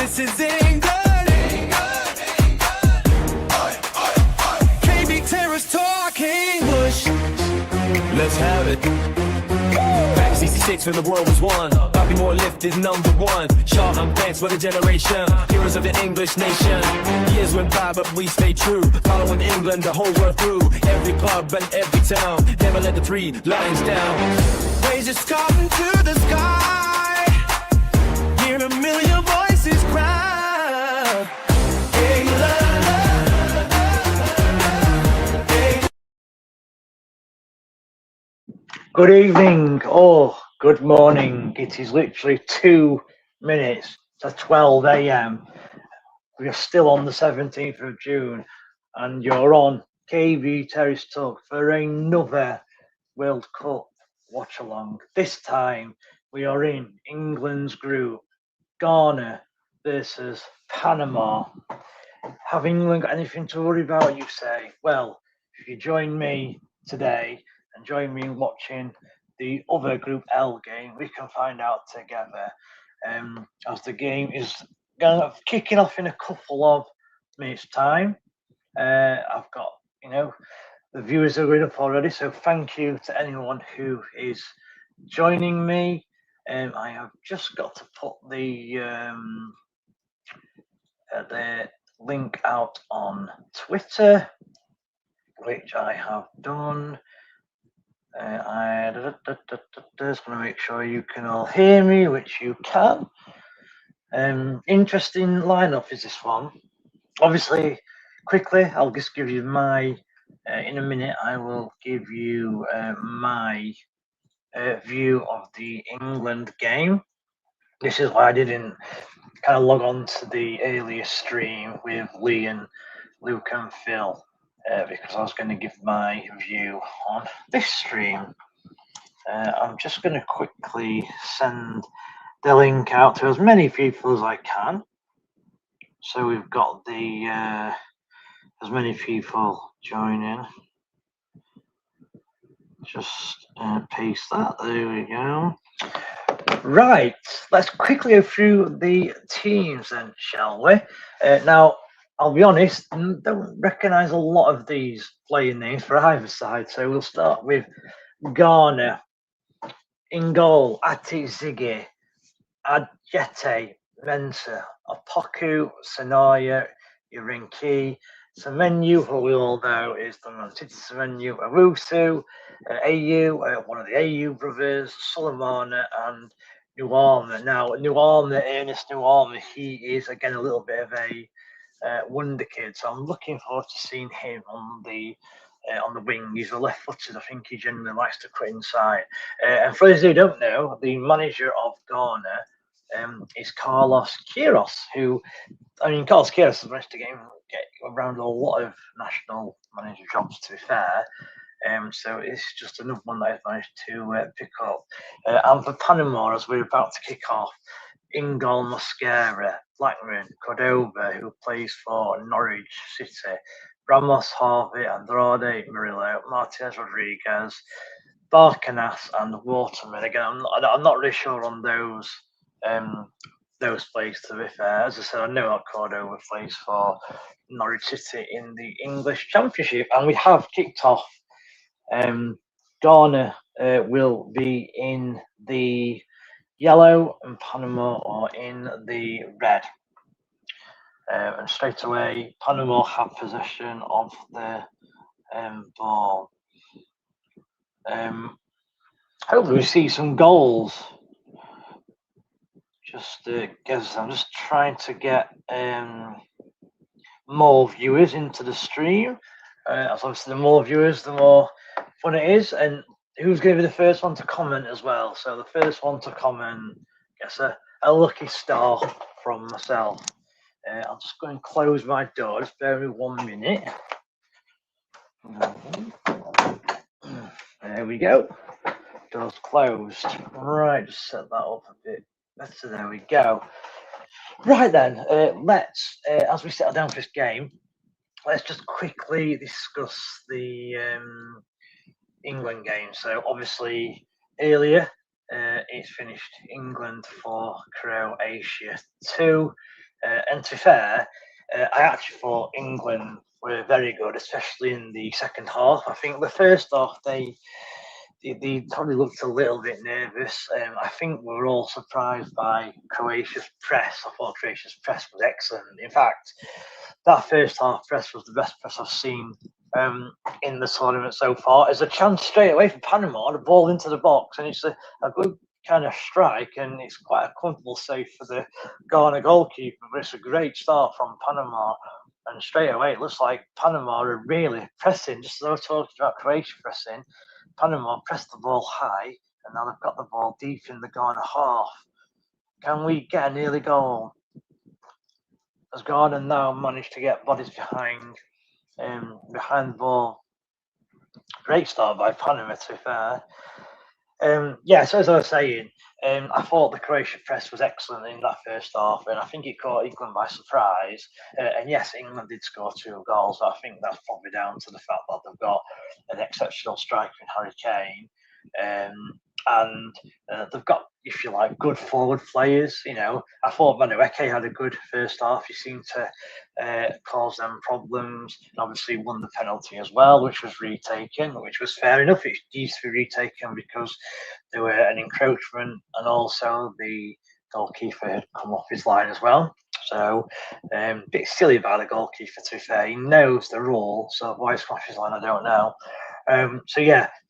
This is England. England, England. KB Terrace talking Bush. Let's have it. Back 66 when the world was won. Bobby Moore lifted #1. Showdown fans for the generation. Heroes of the English nation. Years went by but we stayed true. Following England the whole world through. Every club and every town. Never let the three lions down. Raise your Scotland to the sky. Hear a million voices cry. Good evening or good morning. It is literally 2 minutes to 12 a.m. We are still on the 17th of June and you're on KV Terrace Talk for another World Cup watch along. This time we are in England's group, Ghana versus Panama. Have England got anything to worry about, you say? Well, if you join me today and join me in watching the other Group L game, we can find out together. As the game is kicking off in a couple of minutes' time. I've got, the viewers are going up already, so thank you to anyone who is joining me. I have just got to put the link out on Twitter, which I have done. I just want to make sure you can all hear me, which you can. Interesting lineup is this one. Obviously, quickly, I'll just give you my. In a minute, I will give you my view of the England game. This is why I didn't kind of log on to the earlier stream with Lee and Luke and Phil. Because I was going to give my view on this stream. I'm just going to quickly send the link out to as many people as I can. So we've got the as many people joining. Just paste that. There we go. Right, let's quickly go through the teams then, shall we? Now, I'll be honest, I don't recognise a lot of these playing names for either side, so we'll start with Ghana. In goal, Ati Ziggy, Adjete, Mensah, Opoku, Sanaya, Urinki, Semenyu, who we all know is the Man City Semenyu, Awusu, AU, one of the AU brothers, Sulemana, and Nuama. Now, Ernest Nuama, he is again a little bit of a wonder kid, so I'm looking forward to seeing him on the wing. He's a left-footed. I think he generally likes to cut inside. And for those who don't know, the manager of Ghana is Carlos Queiroz, who, Carlos Queiroz has managed to get around a lot of national manager jobs, to be fair. So it's just another one that I've managed to pick up. And for Panama, as we're about to kick off, in goal, Mosquera, Blackman, Cordova, who plays for Norwich City, Ramos, Harvey, Andrade, Murillo, Martinez, Rodriguez, Barcanas, and Waterman. Again, I'm not really sure on those plays, to be fair. As I said, I know that Cordova plays for Norwich City in the English Championship, and we have kicked off. Ghana will be in the yellow and Panama are in the red. And straight away, Panama have possession of the ball. Hopefully we see some goals. I'm just trying to get more viewers into the stream. As obviously the more viewers, the more fun it is. And who's going to be the first one to comment as well? So the first one to comment gets a lucky star from myself. I'll just go and close my door. Just bear with me 1 minute. There we go. Door's closed. Right, just set that up a bit better. There we go. Right then, let's, as we settle down for this game, let's just quickly discuss the England game. So obviously earlier it's finished England 4, Croatia 2. And to be fair, I actually thought England were very good, especially in the second half. I think the first half they probably looked a little bit nervous. I think we were all surprised by Croatia's press. I thought Croatia's press was excellent. In fact, that first half press was the best press I've seen in the tournament so far. There's a chance straight away for Panama, the ball into the box, and it's a good kind of strike, and it's quite a comfortable save for the Ghana goalkeeper. But it's a great start from Panama, and straight away it looks like Panama are really pressing. Just as I was talking about Croatia pressing, Panama pressed the ball high, and now they've got the ball deep in the Ghana half. Can we get an early goal? Has Ghana now managed to get bodies behind the ball? Great start by Panama, to be fair. So as I was saying, I thought the Croatian press was excellent in that first half, and I think it caught England by surprise. And yes, England did score 2 goals, but I think that's probably down to the fact that they've got an exceptional striker in Harry Kane. And they've got, if you like, good forward players. I thought Manueke had a good first half. He seemed to cause them problems, and obviously won the penalty as well, which was retaken, which was fair enough. It needs to be retaken because there were an encroachment, and also the goalkeeper had come off his line as well. So, a bit silly by the goalkeeper, to be fair. He knows the rule, so why he's off his line, I don't know.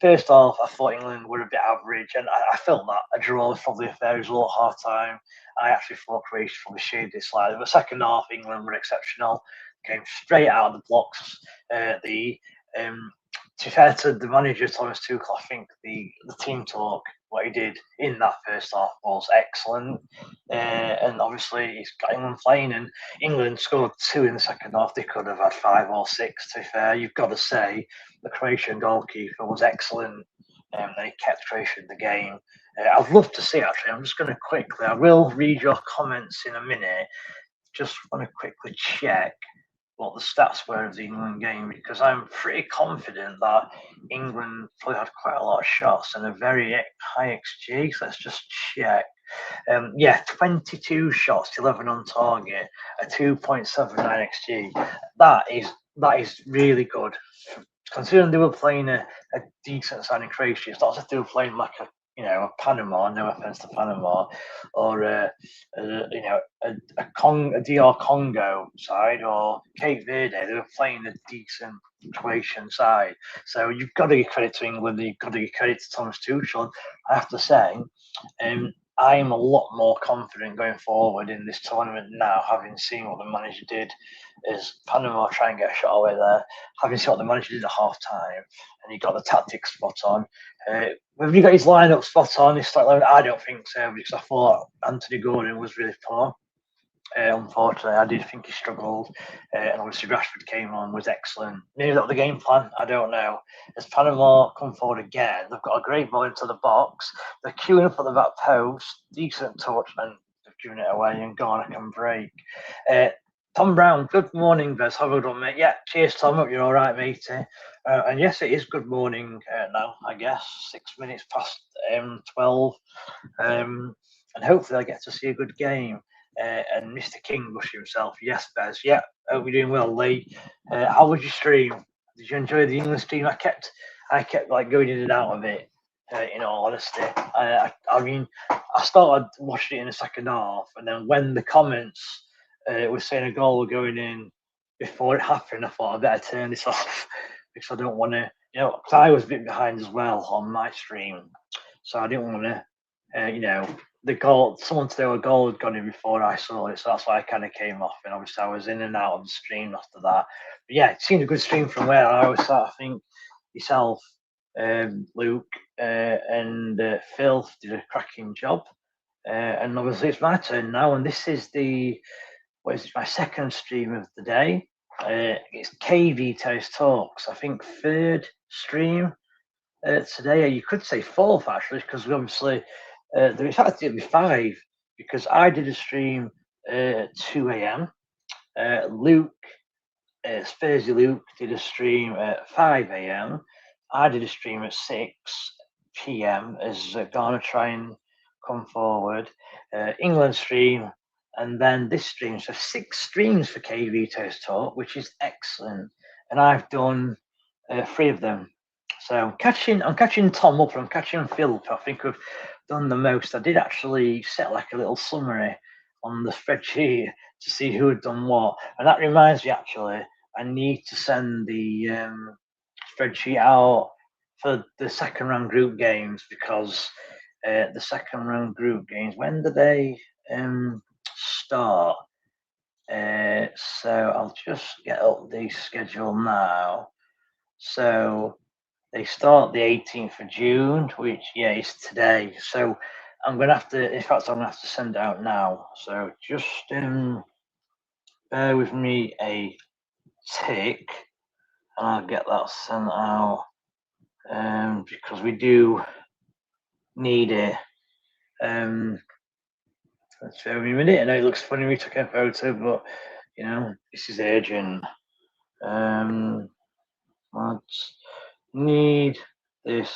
First half, I thought England were a bit average, and I felt that a draw was probably a fair result at half time. I actually thought Croatia probably shaded it slightly, but second half, England were exceptional, came straight out of the blocks. To be fair to the manager, Thomas Tuchel, I think the team talk, what he did in that first half was excellent. And obviously, he's got England playing, and England scored 2 in the second half. They could have had 5 or 6, to be fair. You've got to say the Croatian goalkeeper was excellent, and he kept Croatia in the game. I'd love to see, actually, I'm just going to quickly, I will read your comments in a minute. Just want to quickly check what the stats were of the England game, because I'm pretty confident that England probably had quite a lot of shots and a very high XG. So let's just check. 22 shots, 11 on target, a 2.79 XG. That is really good. Considering they were playing a decent side in Croatia, it's not as if they were playing like a Panama, no offense to Panama, or a DR Congo side, or Cape Verde. They were playing a decent Croatian side. So you've got to give credit to England, you've got to give credit to Thomas Tuchel. I have to say, I am a lot more confident going forward in this tournament now, having seen what the manager did as Panama try and get a shot away there, having seen what the manager did at half time, and he got the tactics spot on. Have you got his lineup spot on? I don't think so, because I thought Anthony Gordon was really poor. Unfortunately, I did think he struggled, and obviously Rashford came on, was excellent. Maybe that was the game plan, I don't know. As Panama come forward again, they've got a great ball into the box, they're queuing up at the back post, decent touch, and they've given it away, and Ghana can break. Tom Brown, good morning, Vez. How well done, mate? Yeah, cheers, Tom. Hope you're all right, matey. And yes, it is good morning now, I guess. 6 minutes past 12. And hopefully I get to see a good game. And Mr. King Bush himself, yes, Bez. Yeah, hope you're doing well, Lee. How was your stream? Did you enjoy the England stream? I kept like going in and out of it. In all honesty, I mean, I started watching it in the second half, and then when the comments was saying a goal going in before it happened, I thought I better turn this off because I don't want to, because I was a bit behind as well on my stream, so I didn't want to, the goal, someone to do a goal had gone in before I saw it, so that's why I kind of came off, and obviously I was in and out of the stream after that. But yeah, it seemed a good stream from where I was sat. I think yourself, Luke, and Phil did a cracking job, and obviously it's my turn now, and this is my second stream of the day. It's KV Toast Talks, I think third stream today. You could say fourth, actually, because we obviously, there's actually 5, because I did a stream at 2 a.m. Luke, Spursy Luke, did a stream at 5 a.m. I did a stream at 6 p.m. as Ghana try and come forward. England stream and then this stream. So 6 streams for K Vito's Talk, which is excellent. And I've done 3 of them. So I'm catching Tom up, and I'm catching Phil. I think we've done the most. I did actually set like a little summary on the spreadsheet to see who had done what, and that reminds me, actually, I need to send the spreadsheet out for the second round group games, because the second round group games, when do they start? So I'll just get up the schedule now. So they start the 18th of June, which, yeah, is today. So I'm going to have to, in fact, I'm going to have to send it out now. So just bear with me a tick, and I'll get that sent out, because we do need it. Let's show me a minute. I know it looks funny we took a photo, but you know, this is urgent. Let's need this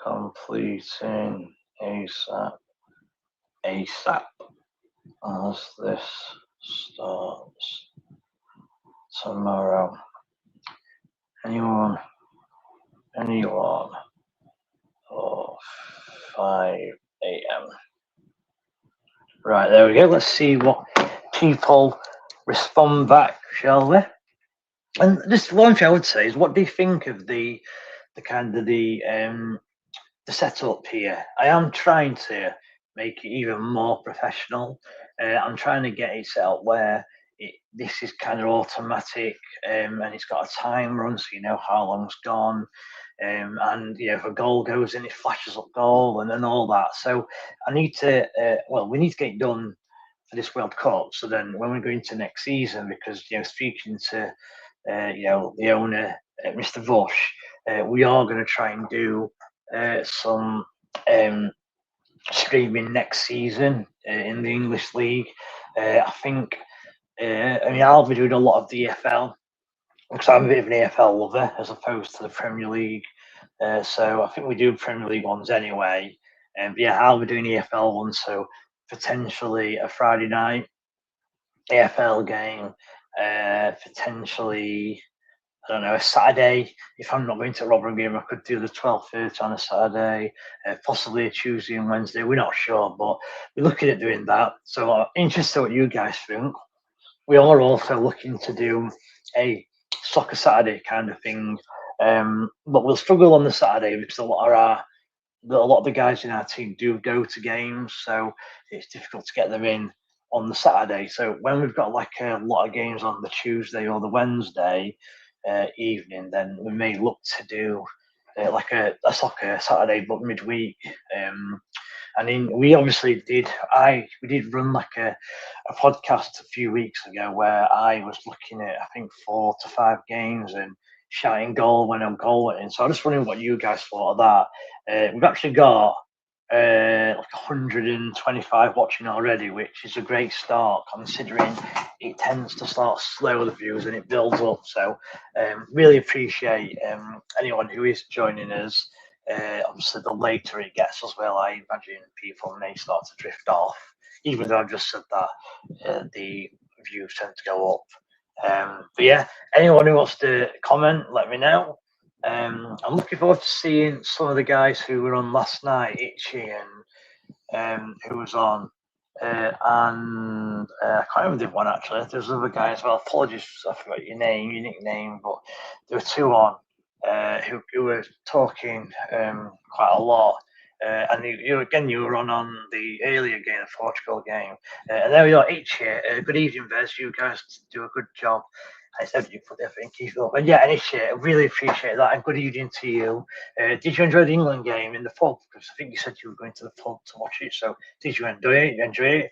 completing ASAP. ASAP, as this starts tomorrow. Anyone or 5 a.m. Right, there we go. Let's see what people respond back, shall we? And just one thing I would say is, what do you think of the kind of the setup here? I am trying to make it even more professional. I'm trying to get it set up where this is kind of automatic, and it's got a time run, so you know how long's gone. And you know, if a goal goes in, it flashes up goal and all that. So I need to, we need to get it done for this World Cup. So then, when we go into next season, because you know, speaking to you know, the owner, Mr. Bush, we are going to try and do some streaming next season in the English League. I think, I mean, I'll be doing a lot of the EFL, because I'm a bit of an EFL lover as opposed to the Premier League. So I think we do Premier League ones anyway. But yeah, I'll be doing EFL ones, so potentially a Friday night EFL game, potentially, I don't know, a Saturday. If I'm not going to Rotherham game, I could do the 12:30 on a Saturday, possibly a Tuesday and Wednesday. We're not sure, but we're looking at doing that. So I'm interested what you guys think. We are also looking to do a soccer Saturday kind of thing, but we'll struggle on the Saturday because a lot of the guys in our team do go to games, so it's difficult to get them in on the Saturday. So when we've got like a lot of games on the Tuesday or the Wednesday evening, then we may look to do like a soccer Saturday, but midweek. I mean, we obviously did. We did run like a podcast a few weeks ago where I was looking at, I think, 4 to 5 games and shouting goal when a goal went in. So I'm just wondering what you guys thought of that. We've actually got like 125 watching already, which is a great start considering it tends to start slow, the views, and it builds up. So really appreciate anyone who is joining us. Obviously, the later it gets as well, I imagine people may start to drift off. Even though I've just said that, the views tend to go up. But yeah, anyone who wants to comment, let me know. I'm looking forward to seeing some of the guys who were on last night, Itchy and who was on, and I can't remember the one actually. There's another guy as well. Apologies, I forgot your nickname, but there were 2 on who were talking quite a lot. And you were on the earlier game, the Portugal game. And there we are, Itchy. Good evening, Vez. You guys do a good job. I said you put everything keep up. And yeah, I really appreciate that. And good evening to you. Did you enjoy the England game in the pub? Because I think you said you were going to the pub to watch it. So did you enjoy it?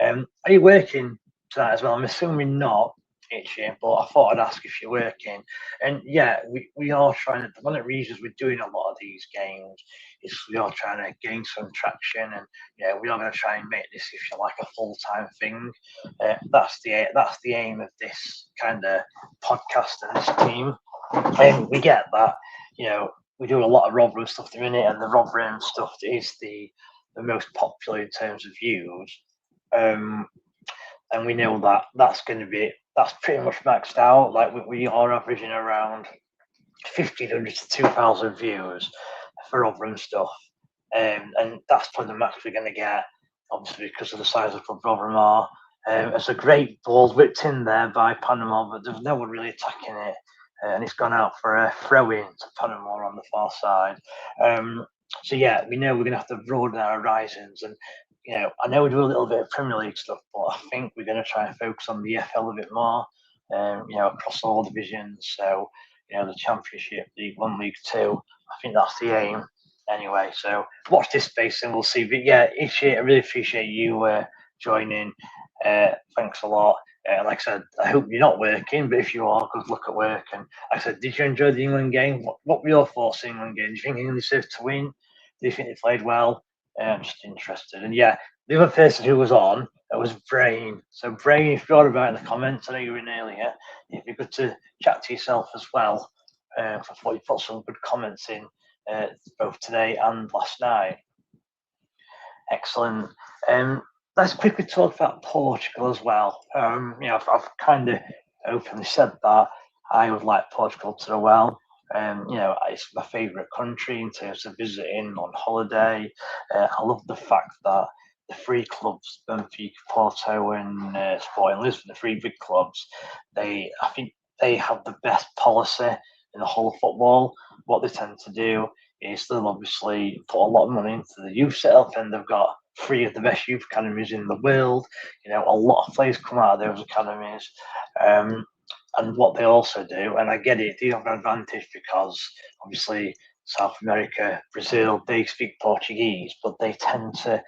Are you working tonight as well? I'm assuming not, Itchy, but I thought I'd ask if you're working. And yeah, we are trying to, one of the reasons we're doing a lot of these games is we are trying to gain some traction, and yeah, we are going to try and make this, if you like, a full-time thing. That's the aim of this kind of podcast and this team. And we get that, you know, we do a lot of Rotherham stuff in it, and the Rotherham stuff is the most popular in terms of views. and we know that that's pretty much maxed out. Like we are averaging around 1,500 to 2,000 views for Rotherham stuff, and that's probably the max we're going to get, obviously because of the size of Club Rotherham are. It's a great ball whipped in there by Panama, but there's no one really attacking it, and it's gone out for a throw-in to Panama on the far side. So yeah, we know we're going to have to broaden our horizons, and I know we do a little bit of Premier League stuff, but I think we're going to try and focus on the FL a bit more, across all divisions. So the Championship, League One, League Two. I think that's the aim. Anyway, so watch this space and we'll see. But yeah, I really appreciate you joining. Thanks a lot. Like I said, I hope you're not working, but if you are, good luck at work. And like I said, did you enjoy the England game? What were your thoughts on the England game? Do you think England deserved to win? Do you think they played well? I'm just interested. And yeah, the other person who was on was Brain. So Brain, if you're about in the comments, I know you were in earlier. It'd be good to chat to yourself as well. I thought you put some good comments in both today and last night. Excellent. Let's quickly talk about Portugal as well. I've kind of openly said that I would like Portugal to do well. It's my favourite country in terms of visiting on holiday. I love the fact that the three clubs, Benfica, Porto, and Sporting Lisbon, the three big clubs, I think they have the best policy in the whole of football. What they tend to do is they'll obviously put a lot of money into the youth setup, and they've got three of the best youth academies in the world. A lot of players come out of those academies. And what they also do, and I get it, they have an advantage because obviously South America, Brazil, they speak Portuguese, but they tend to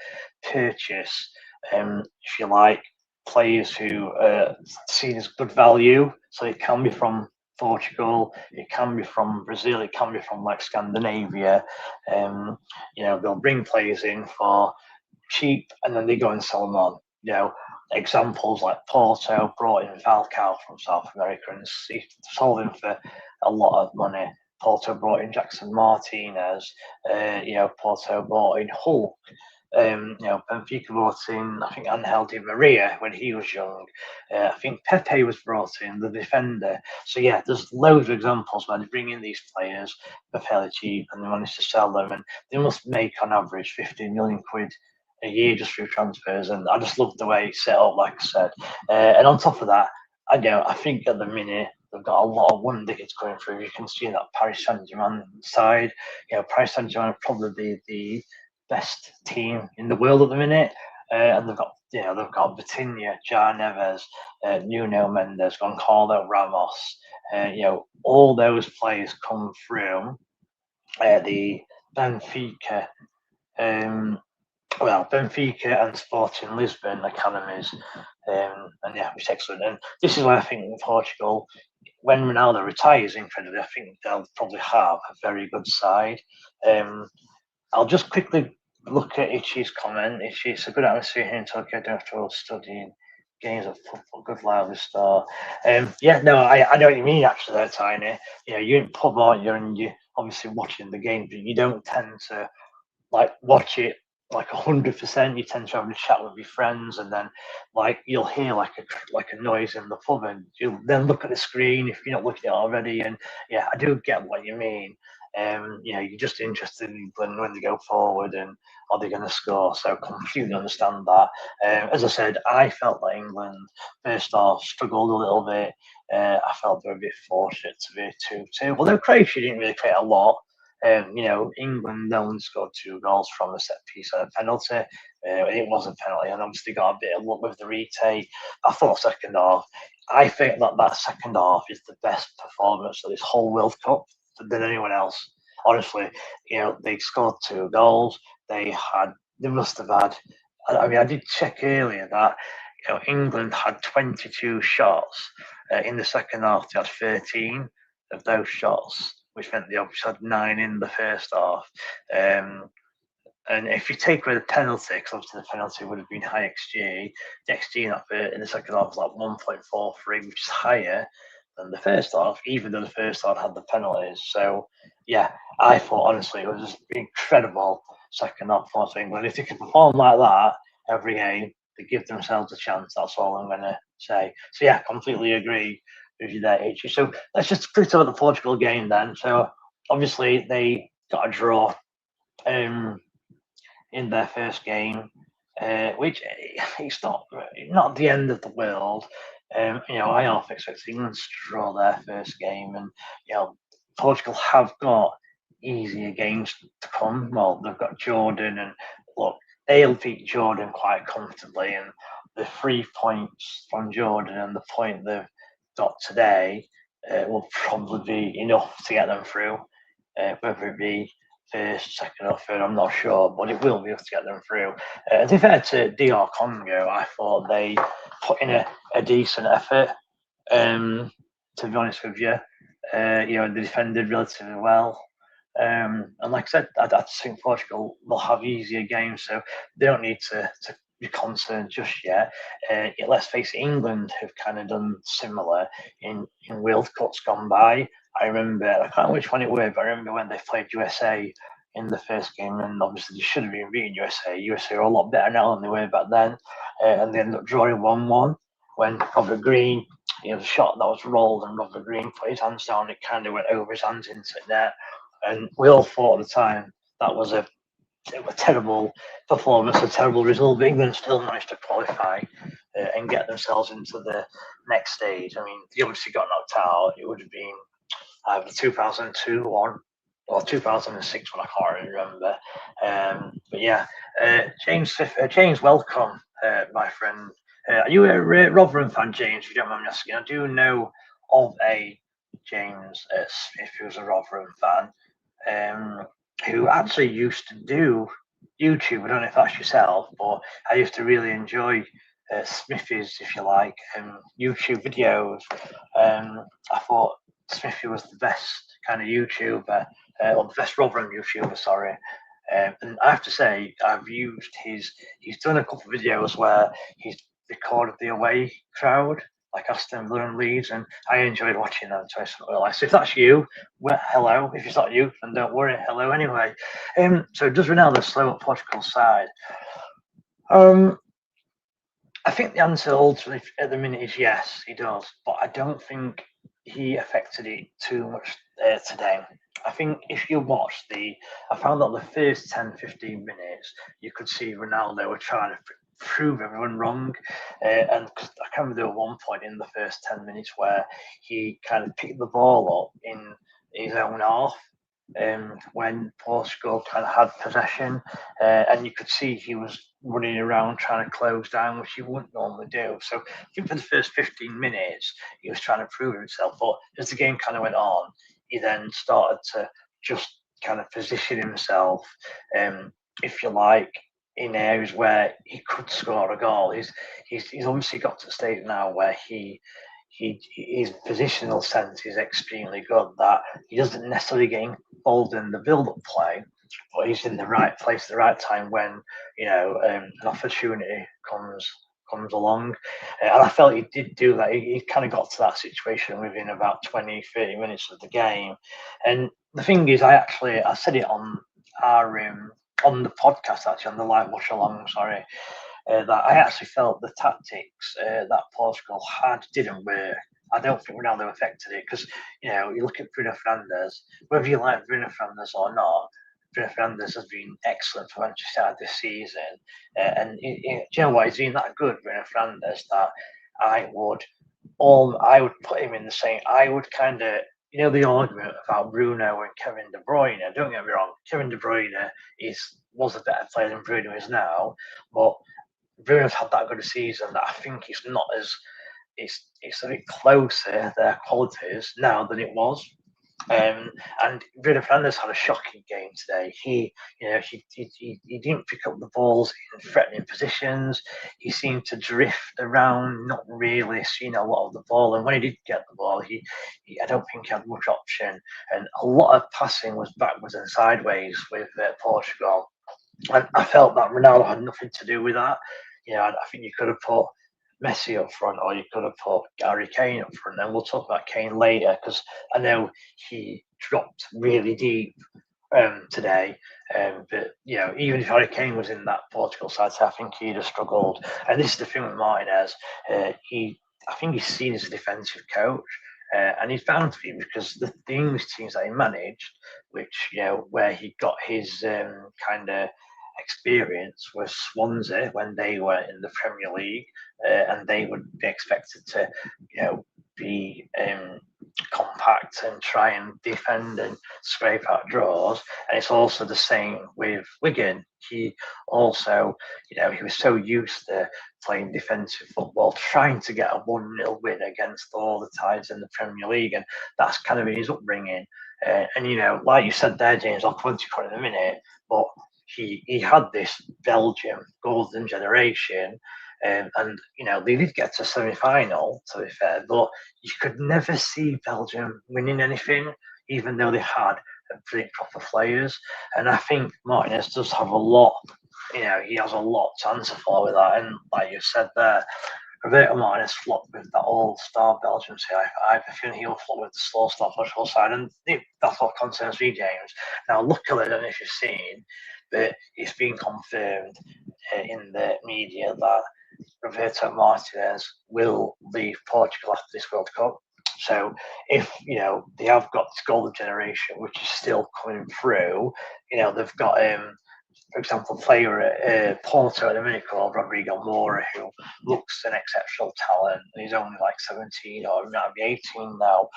purchase, if you like, players who are seen as good value. So it can be from Portugal, it can be from Brazil, it can be from like Scandinavia. They'll bring players in for cheap and then they go and sell them on. Examples like Porto brought in Falcao from South America and sold him for a lot of money. Porto brought in Jackson Martinez. Porto brought in Hulk. Benfica brought in, I think, Angel Di Maria when he was young. I think Pepe was brought in, the defender. So yeah, there's loads of examples where they bring in these players for fairly cheap and they manage to sell them, and they must make on average 15 million quid a year just through transfers. And I just love the way it's set up, like I said. And on top of that, I think at the minute they've got a lot of wonder kids going through. You can see that Paris Saint-Germain side. Paris Saint-Germain are probably the best team in the world at the minute, and they've got Vitinha, Jar Neves, Nuno Mendes, Goncalo Ramos. All those players come from the Benfica. Benfica and Sporting Lisbon academies, and yeah, it's excellent. And this is why I think in Portugal, when Ronaldo retires, incredibly, I think they'll probably have a very good side. I'll just quickly look at Ichi's comment. Ichi, it's a good atmosphere here in Tokyo. I don't have to all studying games of football. Good lively start. I know what you mean actually there, Tiny. You're in pub, aren't you? And you're obviously watching the game, but you don't tend to watch it 100%. You tend to have a chat with your friends, and then you'll hear like a noise in the pub, and you'll then look at the screen if you're not looking at it already. And yeah, I do get what you mean. You're just interested in England when they go forward and are they going to score. So completely understand that. As I said, I felt that England first off struggled a little bit. I felt they were a bit fortunate to be 2-2. Although Croatia didn't really create a lot. England only scored 2 goals from a set piece and a penalty. It was a penalty, and obviously got a bit of luck with the retake. I thought second half. I think that second half is the best performance of this whole World Cup than anyone else. Honestly, they scored 2 goals. They must have had. I did check earlier that England had 22 shots in the second half. They had 13 of those shots, which meant they obviously had 9 in the first half. And if you take away the penalty, because obviously the penalty would have been high XG, the XG in the second half was like 1.43, which is higher than the first half, even though the first half had the penalties. So, yeah, I thought, honestly, it was just incredible second half for England. If they could perform like that every game, they give themselves a chance. That's all I'm going to say. So yeah, completely agree with you there, H. So let's just talk about the Portugal game then. So obviously they got a draw in their first game, which it's not the end of the world. I half expect England to draw their first game, and Portugal have got easier games to come. Well, they've got Jordan, and look, they'll beat Jordan quite comfortably, and the 3 points from Jordan and the point they've got today will probably be enough to get them through, whether it be first, second, or third, I'm not sure, but it will be able to get them through. To be fair to DR Congo, I thought they put in a decent effort. To be honest with you, they defended relatively well. And like I said, I think Portugal will have easier games, so they don't need to be concerned just yet. Let's face it, England have kind of done similar in World Cups gone by. I remember, I can't remember which one it was, but I remember when they played USA in the first game, and obviously they should have been beating USA. USA are a lot better now than they were back then, and they ended up drawing 1-1 when Robert Green, the shot that was rolled, and Robert Green put his hands down, it kind of went over his hands into the net. And we all thought at the time that was a terrible performance, a terrible result, but England still managed to qualify and get themselves into the next stage. I mean, they obviously got knocked out. It would have been either 2002 one or 2006 one, I can't remember. But yeah, James, welcome, my friend. Are you a Rotherham fan, James? If you don't mind me asking, I do know of a James Smith who's a Rotherham fan, who actually used to do YouTube. I don't know if that's yourself, but I used to really enjoy Smithy's, if you like, YouTube videos. I thought Smithy was the best kind of YouTuber, or the best Rotherham YouTuber, sorry. And I have to say, I've used he's done a couple of videos where he's recorded the away crowd, like Aston Villa and Leeds, and I enjoyed watching them. So if that's you, well, hello. If it's not you, then don't worry. Hello anyway. So does Ronaldo slow up Portugal's side? I think the answer ultimately at the minute is yes, he does. But I don't think he affected it too much today. I think if you watch I found that the first 10, 15 minutes, you could see Ronaldo were trying to prove everyone wrong. And I can remember there was one point in the first 10 minutes where he kind of picked the ball up in his own half. When Portugal kind of had possession, and you could see he was running around trying to close down, which he wouldn't normally do. So I think for the first 15 minutes, he was trying to prove himself. But as the game kind of went on, he then started to just kind of position himself, if you like, in areas where he could score a goal. He's obviously got to the stage now where his positional sense is extremely good, that he doesn't necessarily get involved in the build-up play, but he's in the right place at the right time when an opportunity comes along. And I felt he did do that. He kind of got to that situation within about 20, 30 minutes of the game. And the thing is, I said it on our on the podcast, actually, on the live watch along, sorry, that I actually felt the tactics that Portugal had didn't work. I don't think Ronaldo affected it because, you look at Bruno Fernandes, whether you like Bruno Fernandes or not, Bruno Fernandes has been excellent for Manchester United this season. And do you know what? He's been that good, Bruno Fernandes, that I would put him in the same. I would kind of, the argument about Bruno and Kevin De Bruyne. Don't get me wrong, Kevin De Bruyne was a better player than Bruno is now, but Bruno's had that good a season that I think it's not as it's a bit closer, their qualities now, than it was. And Bruno Fernandes had a shocking game today. He didn't pick up the balls in threatening positions. He seemed to drift around, not really seeing a lot of the ball. And when he did get the ball, I don't think he had much option. And a lot of passing was backwards and sideways with Portugal. And I felt that Ronaldo had nothing to do with that. I think you could have put Messi up front, or you could have put Harry Kane up front. And we'll talk about Kane later because I know he dropped really deep today. But even if Harry Kane was in that Portugal side, I think he'd have struggled. And this is the thing with Martinez. I think he's seen as a defensive coach, and he's bound to be because the English teams that he managed, which where he got his kind of experience, was Swansea when they were in the Premier League, and they would be expected to be compact and try and defend and scrape out draws. And it's also the same with Wigan. He also, he was so used to playing defensive football, trying to get a 1-0 win against all the sides in the Premier League. And that's kind of his upbringing. And, like you said there, James, I'll come to you in a minute, but he had this Belgium golden generation. And they did get to semi-final, to be fair, but you could never see Belgium winning anything, even though they had pretty proper players. And I think Martinez does have a lot. He has a lot to answer for with that. And like you said there, Roberto Martinez flopped with that all-star Belgium side. I have a feeling he'll flop with the slow-star Portugal side, and that's what concerns me, James. Now, luckily, I don't know if you've seen, but it's been confirmed in the media that Roberto Martinez will leave Portugal after this World Cup. So if they have got this golden generation, which is still coming through, they've got for example, player at Porto at the minute called Rodrigo Moura, who looks an exceptional talent. He's only like 17 or he might be 18 now.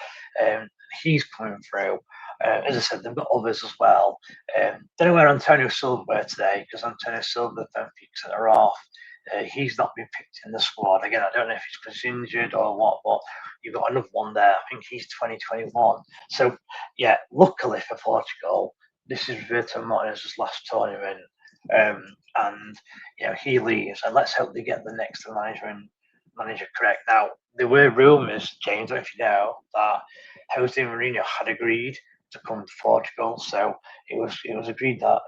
He's coming through. As I said, they've got others as well. Don't know where Antonio Silva were today, because Antonio Silva, Benfica centre off. He's not been picked in the squad. Again, I don't know if he's because he's injured or what, but you've got another one there. I think he's 2021. So, yeah, luckily for Portugal, this is Roberto Martinez's last tournament. And he leaves, and let's hope they get the next manager correct. Now, there were rumours, James, if you know, that Jose Mourinho had agreed to come to Portugal, so it was agreed that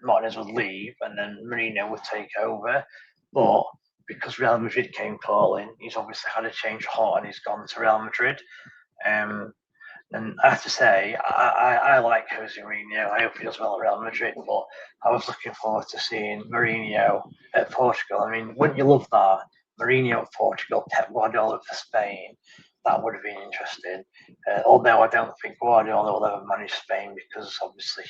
Martinez would leave and then Mourinho would take over. But because Real Madrid came calling, he's obviously had a change of heart and he's gone to Real Madrid. And I have to say, I like Jose Mourinho. I hope he does well at Real Madrid, but I was looking forward to seeing Mourinho at Portugal. I mean, wouldn't you love that? Mourinho at Portugal, Pep Guardiola for Spain. That would have been interesting. Although I don't think Guardiola will ever manage Spain because obviously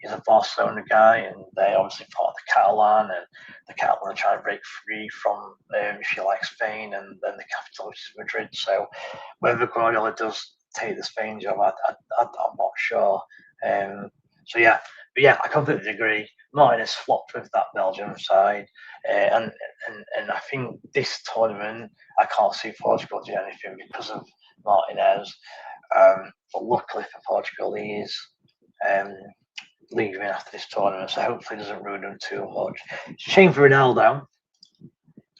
he's a Barcelona guy and they obviously part of the Catalan, and the Catalan are trying to break free from, if you like, Spain and then the capital, which is Madrid. So whether Guardiola does take the Spain job, I'm not sure. So yeah, but yeah, I completely agree. Martinez flopped with that Belgium side, and I think this tournament I can't see Portugal do anything because of Martinez. But luckily for Portugal, he is leaving after this tournament, so hopefully it doesn't ruin them too much. It's a shame for Ronaldo.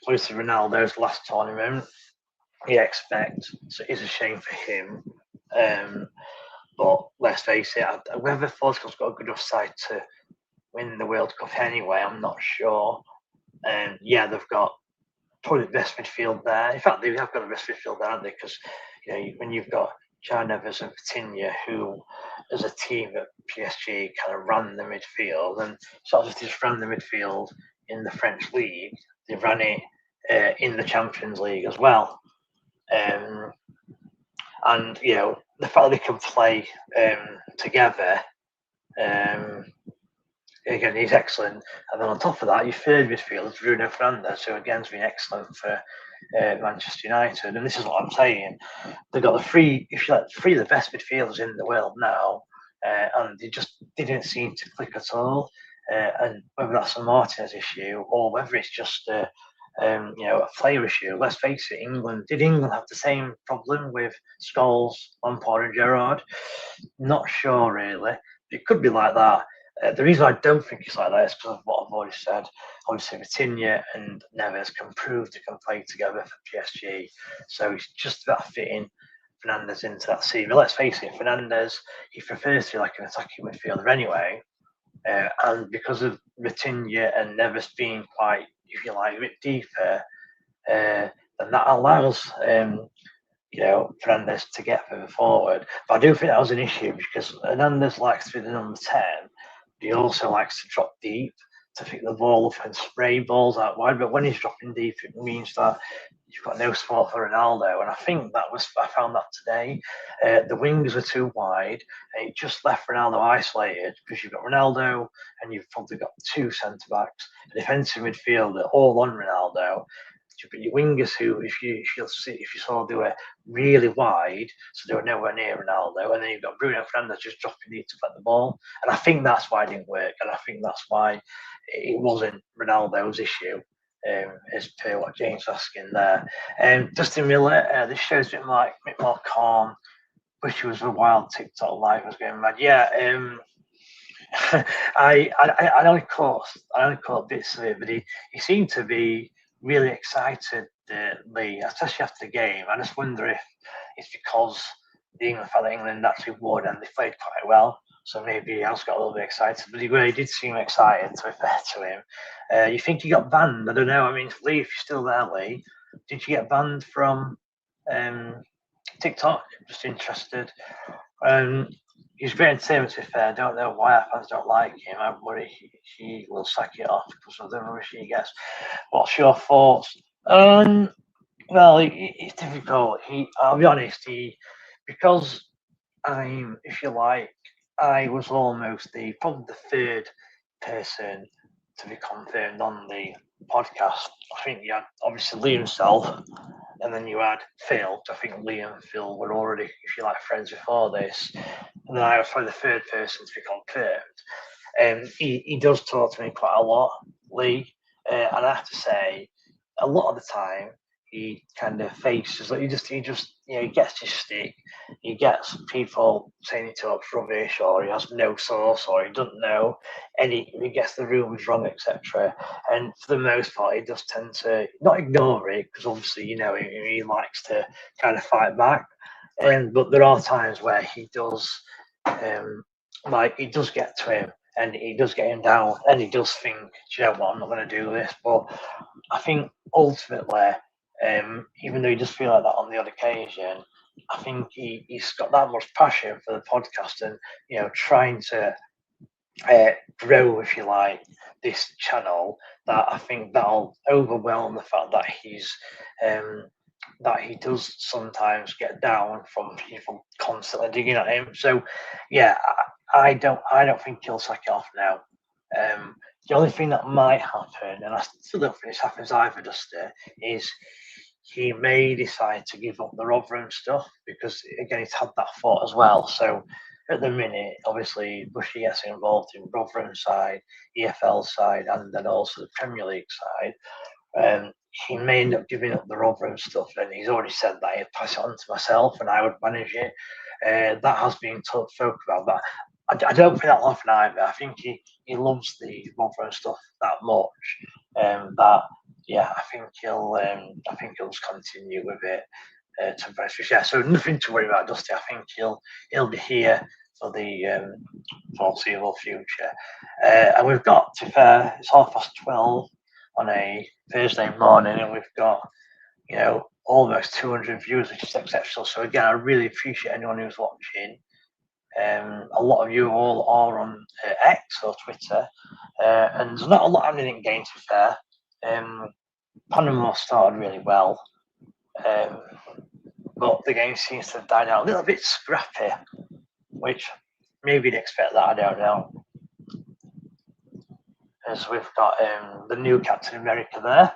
Obviously, Ronaldo's last tournament, you expect, so it's a shame for him. But let's face it, whether Portugal's got a good enough side to win the World Cup anyway, I'm not sure. Yeah, they've got probably the best midfield there. In fact, they have got the best midfield there, aren't they? Because when you've got João Neves and Vitinha, who, as a team at PSG, kind of ran the midfield, and sort of just ran the midfield in the French league, they ran it in the Champions League as well. And the fact they can play together, again, he's excellent. And then on top of that, your third midfielder is Bruno Fernandes, who again has been excellent for Manchester United. And this is what I'm saying: they've got three of the best midfielders in the world now, and they just didn't seem to click at all. And whether that's a Martinez issue or whether it's just a player issue. Let's face it, did England have the same problem with Scholes, Lampard and Gerrard? Not sure really. It could be like that. The reason I don't think it's like that is because of what I've already said. Obviously, Vitinha and Neves can prove they can play together for PSG. So it's just about fitting Fernandes into that team. But let's face it, Fernandes, he prefers to be like an attacking midfielder anyway. And because of Vitinha and Neves being quite, if you like, a bit deeper, then that allows Fernandes to get further forward. But I do think that was an issue because Hernandez likes to be the number 10. But he also likes to drop deep to pick the ball up and spray balls out wide. But when he's dropping deep, it means that you've got no support for Ronaldo. And I think I found that today. The wings were too wide. And it just left Ronaldo isolated because you've got Ronaldo and you've probably got two centre backs, a defensive midfielder, all on Ronaldo. But your wingers who, if you saw, they were really wide, so they were nowhere near Ronaldo, and then you've got Bruno Fernandes just dropping deep to get the ball, and I think that's why it didn't work, and I think that's why it wasn't Ronaldo's issue, as per what James asking there. Justin Miller, this shows a bit more calm. Wish he was a wild TikTok live. Was going mad. Yeah. I only caught bits of it, but he seemed to be really excited, Lee, especially after the game. I just wonder if it's because the England actually won and they played quite well, so maybe he has got a little bit excited. But he really did seem excited, to be fair to him. You think he got banned? I don't know. I mean, Lee, if you're still there, Lee, did you get banned from TikTok? Just interested. He's very entertainment, to be fair. I don't know why our fans don't like him. I worry he will sack it off because of the rubbish he gets. What's your thoughts? Well, it's difficult. I'll be honest. Because if you like, I was almost probably the third person to be confirmed on the podcast. I think you had obviously Lee himself, and then you had Phil. I think Lee and Phil were already, if you like, friends before this. And then I was probably the third person to be confirmed. He does talk to me quite a lot, Lee, and I have to say, a lot of the time he kind of faces like he just he gets his stick. He gets people saying he talks rubbish, or he has no source, or he doesn't know, and he gets the rules wrong, etc. And for the most part, he does tend to not ignore it because obviously he likes to kind of fight back. But there are times where he does, it does get to him, and he does get him down, and he does think, you know what, I'm not going to do this. But I think ultimately, even though he does feel like that on the odd occasion, I think he's got that much passion for the podcast and trying to grow, if you like, this channel, that I think that'll overwhelm the fact that he does sometimes get down from people constantly digging at him. So yeah, I don't think he'll sack it off now. The only thing that might happen, and I still don't think this happens either, Dusty, is he may decide to give up the Rotherham stuff because, again, he's had that thought as well. So at the minute, obviously, Bushy gets involved in Rotherham side, EFL side, and then also the Premier League side. He may end up giving up the Rotherham stuff, and he's already said that he'd pass it on to myself and I would manage it. That has been spoken about. But I don't think that'll happen either. I think he loves the Rotherham stuff that much. I think he'll just continue with it. To yeah, so nothing to worry about, Dusty. I think he'll be here for the foreseeable future. And we've got, to be fair, it's 12:30 on a Thursday morning, and we've got almost 200 viewers, which is exceptional. So again, I really appreciate anyone who's watching. A lot of you all are on X or Twitter, and there's not a lot happening in game, to be fair. Panama started really well, but the game seems to have died out a little bit scrappy, which maybe you'd expect that, I don't know. As we've got the new Captain America there.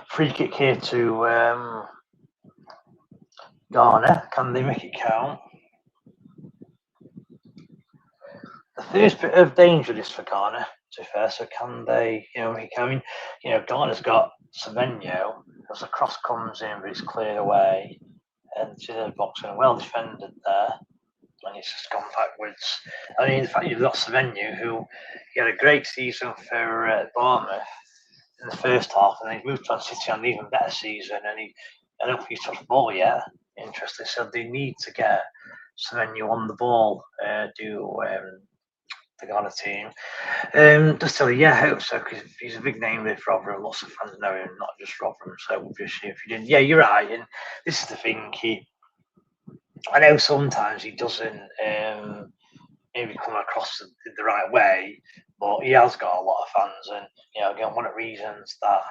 Free kick here to Ghana. Can they make it count? The first bit of danger is for Ghana, to be fair. So can they, Ghana's got Semenyo. As the cross comes in, but it's cleared away. And to the box, and well defended there. And it's just gone backwards. I mean, the fact you've got Semenyo, who he had a great season for Bournemouth in the first half, and then he moved to Man City on an even better season, and I don't think he's touched the ball yet. Interesting. So they need to get So then you on the ball do the Ghana team. Just tell you, yeah, I hope so, because he's a big name with Rotherham. Lots of fans know him, not just Rotherham. So obviously, if you didn't, yeah, you're right. And this is the thing. I know sometimes he doesn't maybe come across the right way, but he has got a lot of fans. And again, one of the reasons that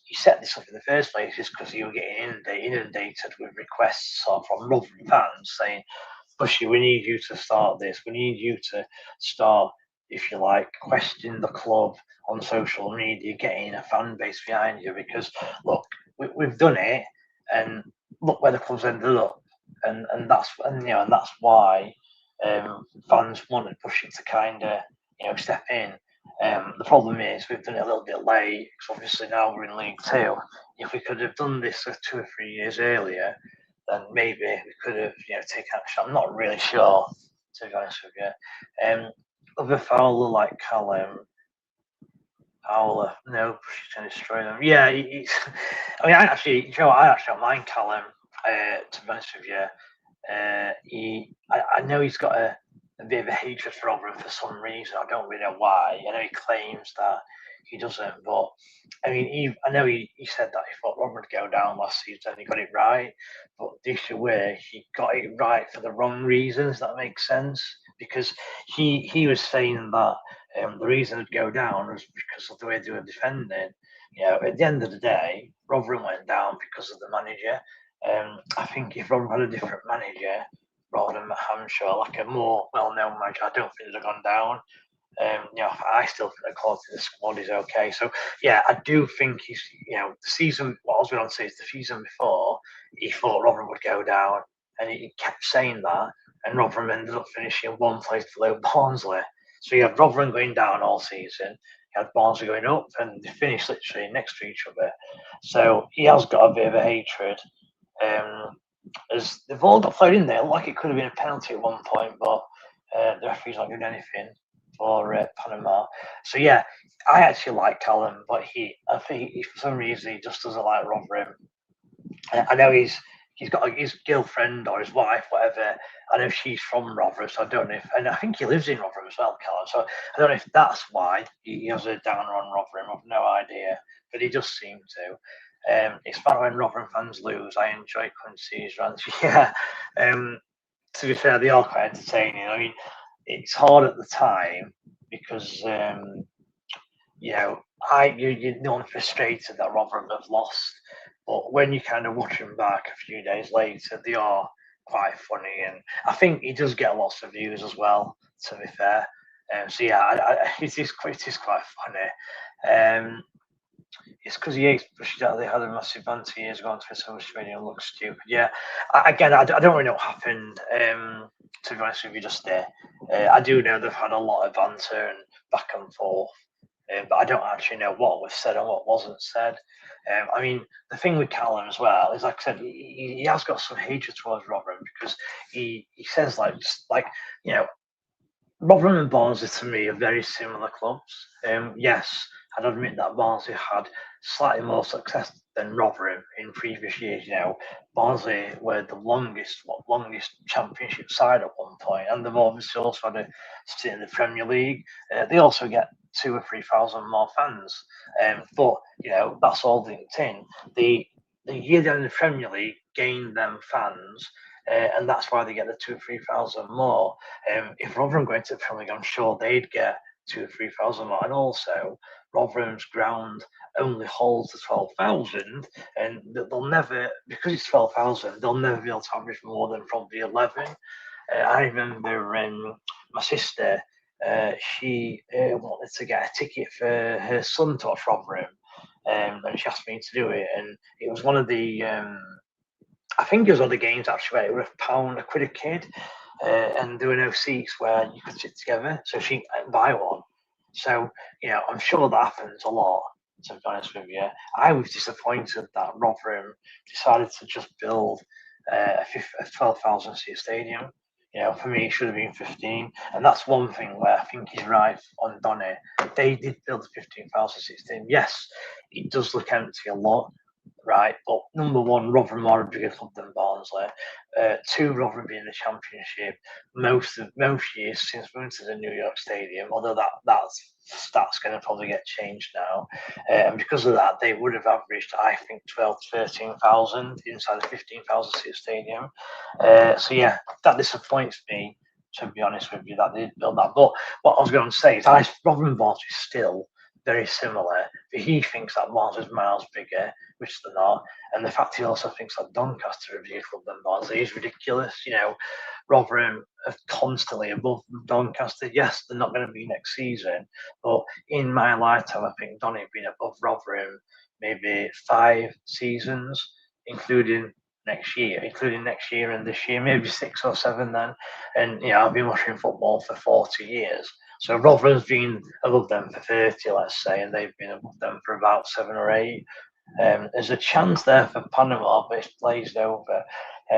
he set this up in the first place is because he was getting inundated with requests from Rotherham fans saying, Bushy, we need you to start this. We need you to start, if you like, questioning the club on social media, getting a fan base behind you. Because look, we've done it, and look where the club's ended up, and that's why fans wanted Bushy to kind of step in. The problem is we've done it a little bit late because obviously now we're in League Two. If we could have done this 2 or 3 years earlier, then maybe we could have, taken action. I'm not really sure, to be honest with you. Other Fowler like Callum, Fowler, no, she's going to destroy them. Yeah, he's. I mean, I actually don't mind Callum. To be honest with you, I know he's got a bit of a hatred for Rotherham for some reason. I don't really know why. I know he claims that he doesn't, but I mean, I know he said that he thought Rotherham would go down last season. He got it right, but the issue where he got it right for the wrong reasons. That makes sense, because he was saying that the reason it'd go down was because of the way they were defending. At the end of the day, Rotherham went down because of the manager. I think if Rotherham had a different manager rather than Matt Hanshaw, like a more well-known manager, I don't think they'd have gone down. I still think the quality of the squad is okay. So yeah, I do think he's, the season. What I was going to say is the season before, he thought Rotherham would go down, and he kept saying that, and Rotherham ended up finishing one place below Barnsley. So you had Rotherham going down all season, you had Barnsley going up, and they finished literally next to each other. So he has got a bit of a hatred. As they've all got played in there, like it could have been a penalty at one point, but the referee's not doing anything for Panama. So yeah, I actually like Callum, but I think for some reason he just doesn't like Rotherham. I know he's got his girlfriend or his wife, whatever. I know she's from Rotherham, so I don't know if, and I think he lives in Rotherham as well, Callum. So I don't know if that's why he has a downer on Rotherham. I've no idea, but he does seem to. It's fun when Rotherham fans lose. I enjoy Quincy's rants. Yeah. To be fair, they are quite entertaining. I mean, it's hard at the time because you're not frustrated that Rotherham have lost, but when you kind of watch them back a few days later, they are quite funny, and I think he does get lots of views as well. To be fair, so yeah, it is quite funny. It's because he hates Bush out. They had a massive banter years ago on Twitter, which made him look stupid. Yeah, I don't really know what happened. To be honest with you, just there. I do know they've had a lot of banter and back and forth, but I don't actually know what was said and what wasn't said. I mean, the thing with Callum as well is, like I said, he has got some hatred towards Rotherham because he says Rotherham and Barnsley to me are very similar clubs. Yes, I'd admit that Barnsley had slightly more success than Rotherham in previous years. Barnsley were the longest championship side at one point, and they've obviously also had a stint in the Premier League. They also get 2,000 or 3,000 more fans, but that's all linked in. The year they're in the Premier League gained them fans. And that's why they get the 2,000 or 3,000 more. If Rotherham going to the Premier League, I'm sure they'd get 2,000 or 3,000 more. And also, Rotherham's ground only holds the 12,000, and they'll never, because it's 12,000, they'll never be able to average more than probably 11. I remember my sister, she wanted to get a ticket for her son to watch Rotherham, and she asked me to do it, and it was one of the I think it was other games actually where it was a quid a kid, and there were no seats where you could sit together, so she didn't buy one. So I'm sure that happens a lot. To be honest with you, I was disappointed that Rotherham decided to just build a 12,000 seat stadium. For me, it should have been 15, and that's one thing where I think he's right on Donny. They did build a 15,000 seat stadium. Yes, it does look empty a lot, right? But number one, Rotherham are a bigger club than Barnsley. Two, Rotherham being the Championship most years since moving to the New York Stadium. Although that's going to probably get changed now, and because of that, they would have averaged, I think, 12 to 13,000 inside a 15,000 seat stadium. So yeah, that disappoints me. To be honest with you, that they didn't build that. But what I was going to say is, Rotherham and Barnsley is still very similar. But he thinks that Barnsley is miles bigger, which they're not. And the fact he also thinks that Doncaster are a bigger club than Barnsley is ridiculous. Rotherham are constantly above Doncaster. Yes, they're not going to be next season, but in my lifetime, I think Donny have been above Rotherham maybe 5 seasons, including next year and this year, maybe 6 or 7 then. And I've been watching football for 40 years. So Rotherham's been above them for 30, let's say, and they've been above them for about 7 or 8. There's a chance there for Panama, but it's blazed over.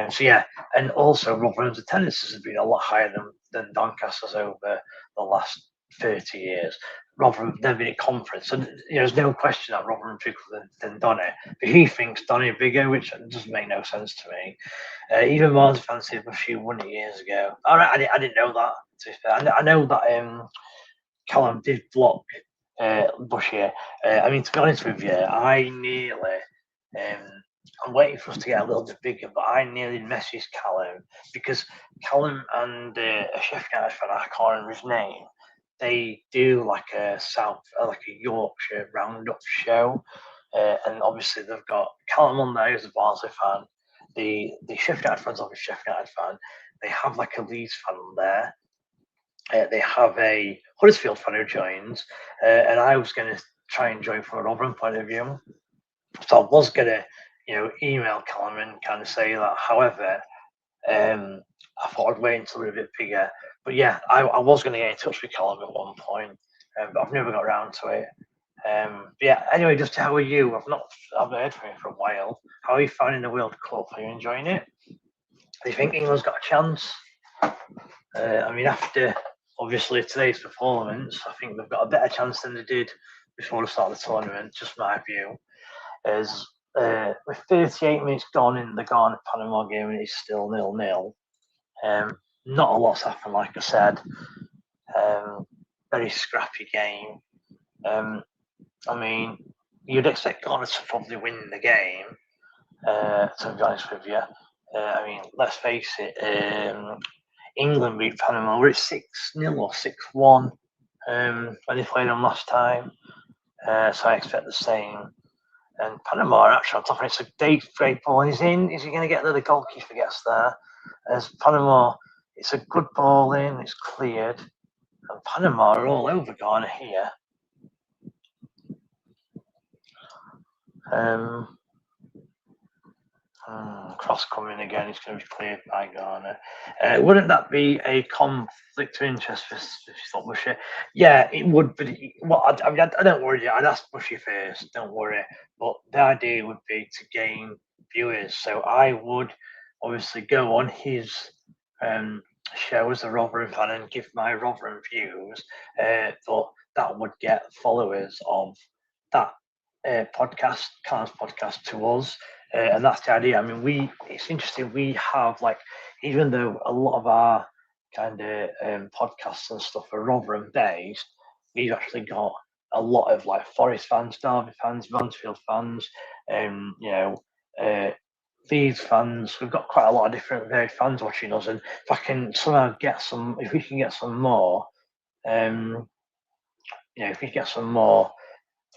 So yeah, and also Rotherham's attendance has been a lot higher than Doncaster's over the last 30 years. Rotherham never been a conference, so there's no question that Rotherham bigger than Donny. But he thinks Donny bigger, which doesn't make no sense to me. Even Mars fancied Bushy won it years ago. All right, I didn't know that. To be fair, I know that Callum did block Bushy. I mean, to be honest with you, I nearly. I'm waiting for us to get a little bit bigger, but I nearly messaged Callum because Callum and a Sheffield United fan, I can't remember his name. They do like a Yorkshire roundup show, and obviously they've got Callum on there who's a Barnsley fan. The Sheffield United fan's obviously a Sheffield United fan. They have like a Leeds fan on there. They have a Huddersfield fan who joins, and I was going to try and join from a Rotherham point of view. So I was going to, email Callum and kind of say that. However, I thought I'd wait until we were a bit bigger. But yeah, I was going to get in touch with Callum at one point, but I've never got around to it. But yeah, anyway, just how are you? I've not heard from you for a while. How are you finding the World Cup? Are you enjoying it? Do you think England's got a chance? I mean, after obviously today's performance, I think they've got a better chance than they did before the start of the tournament. Just my view. Is with 38 minutes gone in the Ghana Panama game, and it's still 0-0. Not a lot's happened, like I said. Very scrappy game. I mean, you'd expect Ghana to probably win the game. To be honest with you, I mean, let's face it. England beat Panama. Were it 6-0 or 6-1 when they played them last time? So I expect the same. And Panama are actually on top. And it's a great ball. And he's in. Is he going to get there? The goalkeeper gets there. As Panama, it's a good ball in. It's cleared. And Panama are all over Ghana here. Cross coming again. It's going to be cleared by Ghana. Wouldn't that be a conflict of interest if you thought Bushy? Yeah, it would. But I don't worry. I'd ask Bushy first. Don't worry. But the idea would be to gain viewers. So I would obviously go on his show as a Rotherham fan and give my Rotherham views. But that would get followers of that podcast, Callum's podcast, to us. And that's the idea. I mean, it's interesting. We have, like, even though a lot of our kind of podcasts and stuff are Rotherham based, we've actually got a lot of like Forest fans, Derby fans, Mansfield fans, Leeds fans. We've got quite a lot of different varied fans watching us. And if I can somehow if we can get some more, if we get some more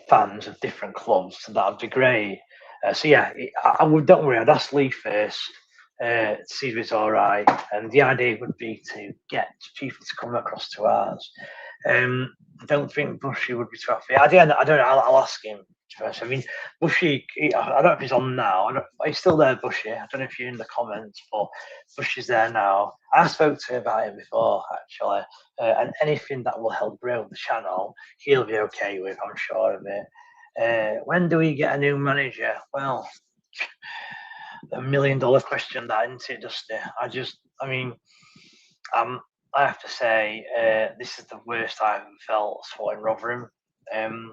fans of different clubs, that'd be great. So yeah, don't worry. I'd ask Lee first, see if it's all right, and the idea would be to get people to come across to ours. I don't think Bushy would be too happy. I don't know. I'll ask him first. I mean, Bushy. I don't know if he's on now. He's still there, Bushy. I don't know if you're in the comments, but Bushy's there now. I spoke to him about him before, actually, and anything that will help grow the channel, he'll be okay with. I'm sure of it. When do we get a new manager? Well, $1 million question, that, isn't it, Dusty? I have to say, this is the worst I've ever felt supporting Rotherham.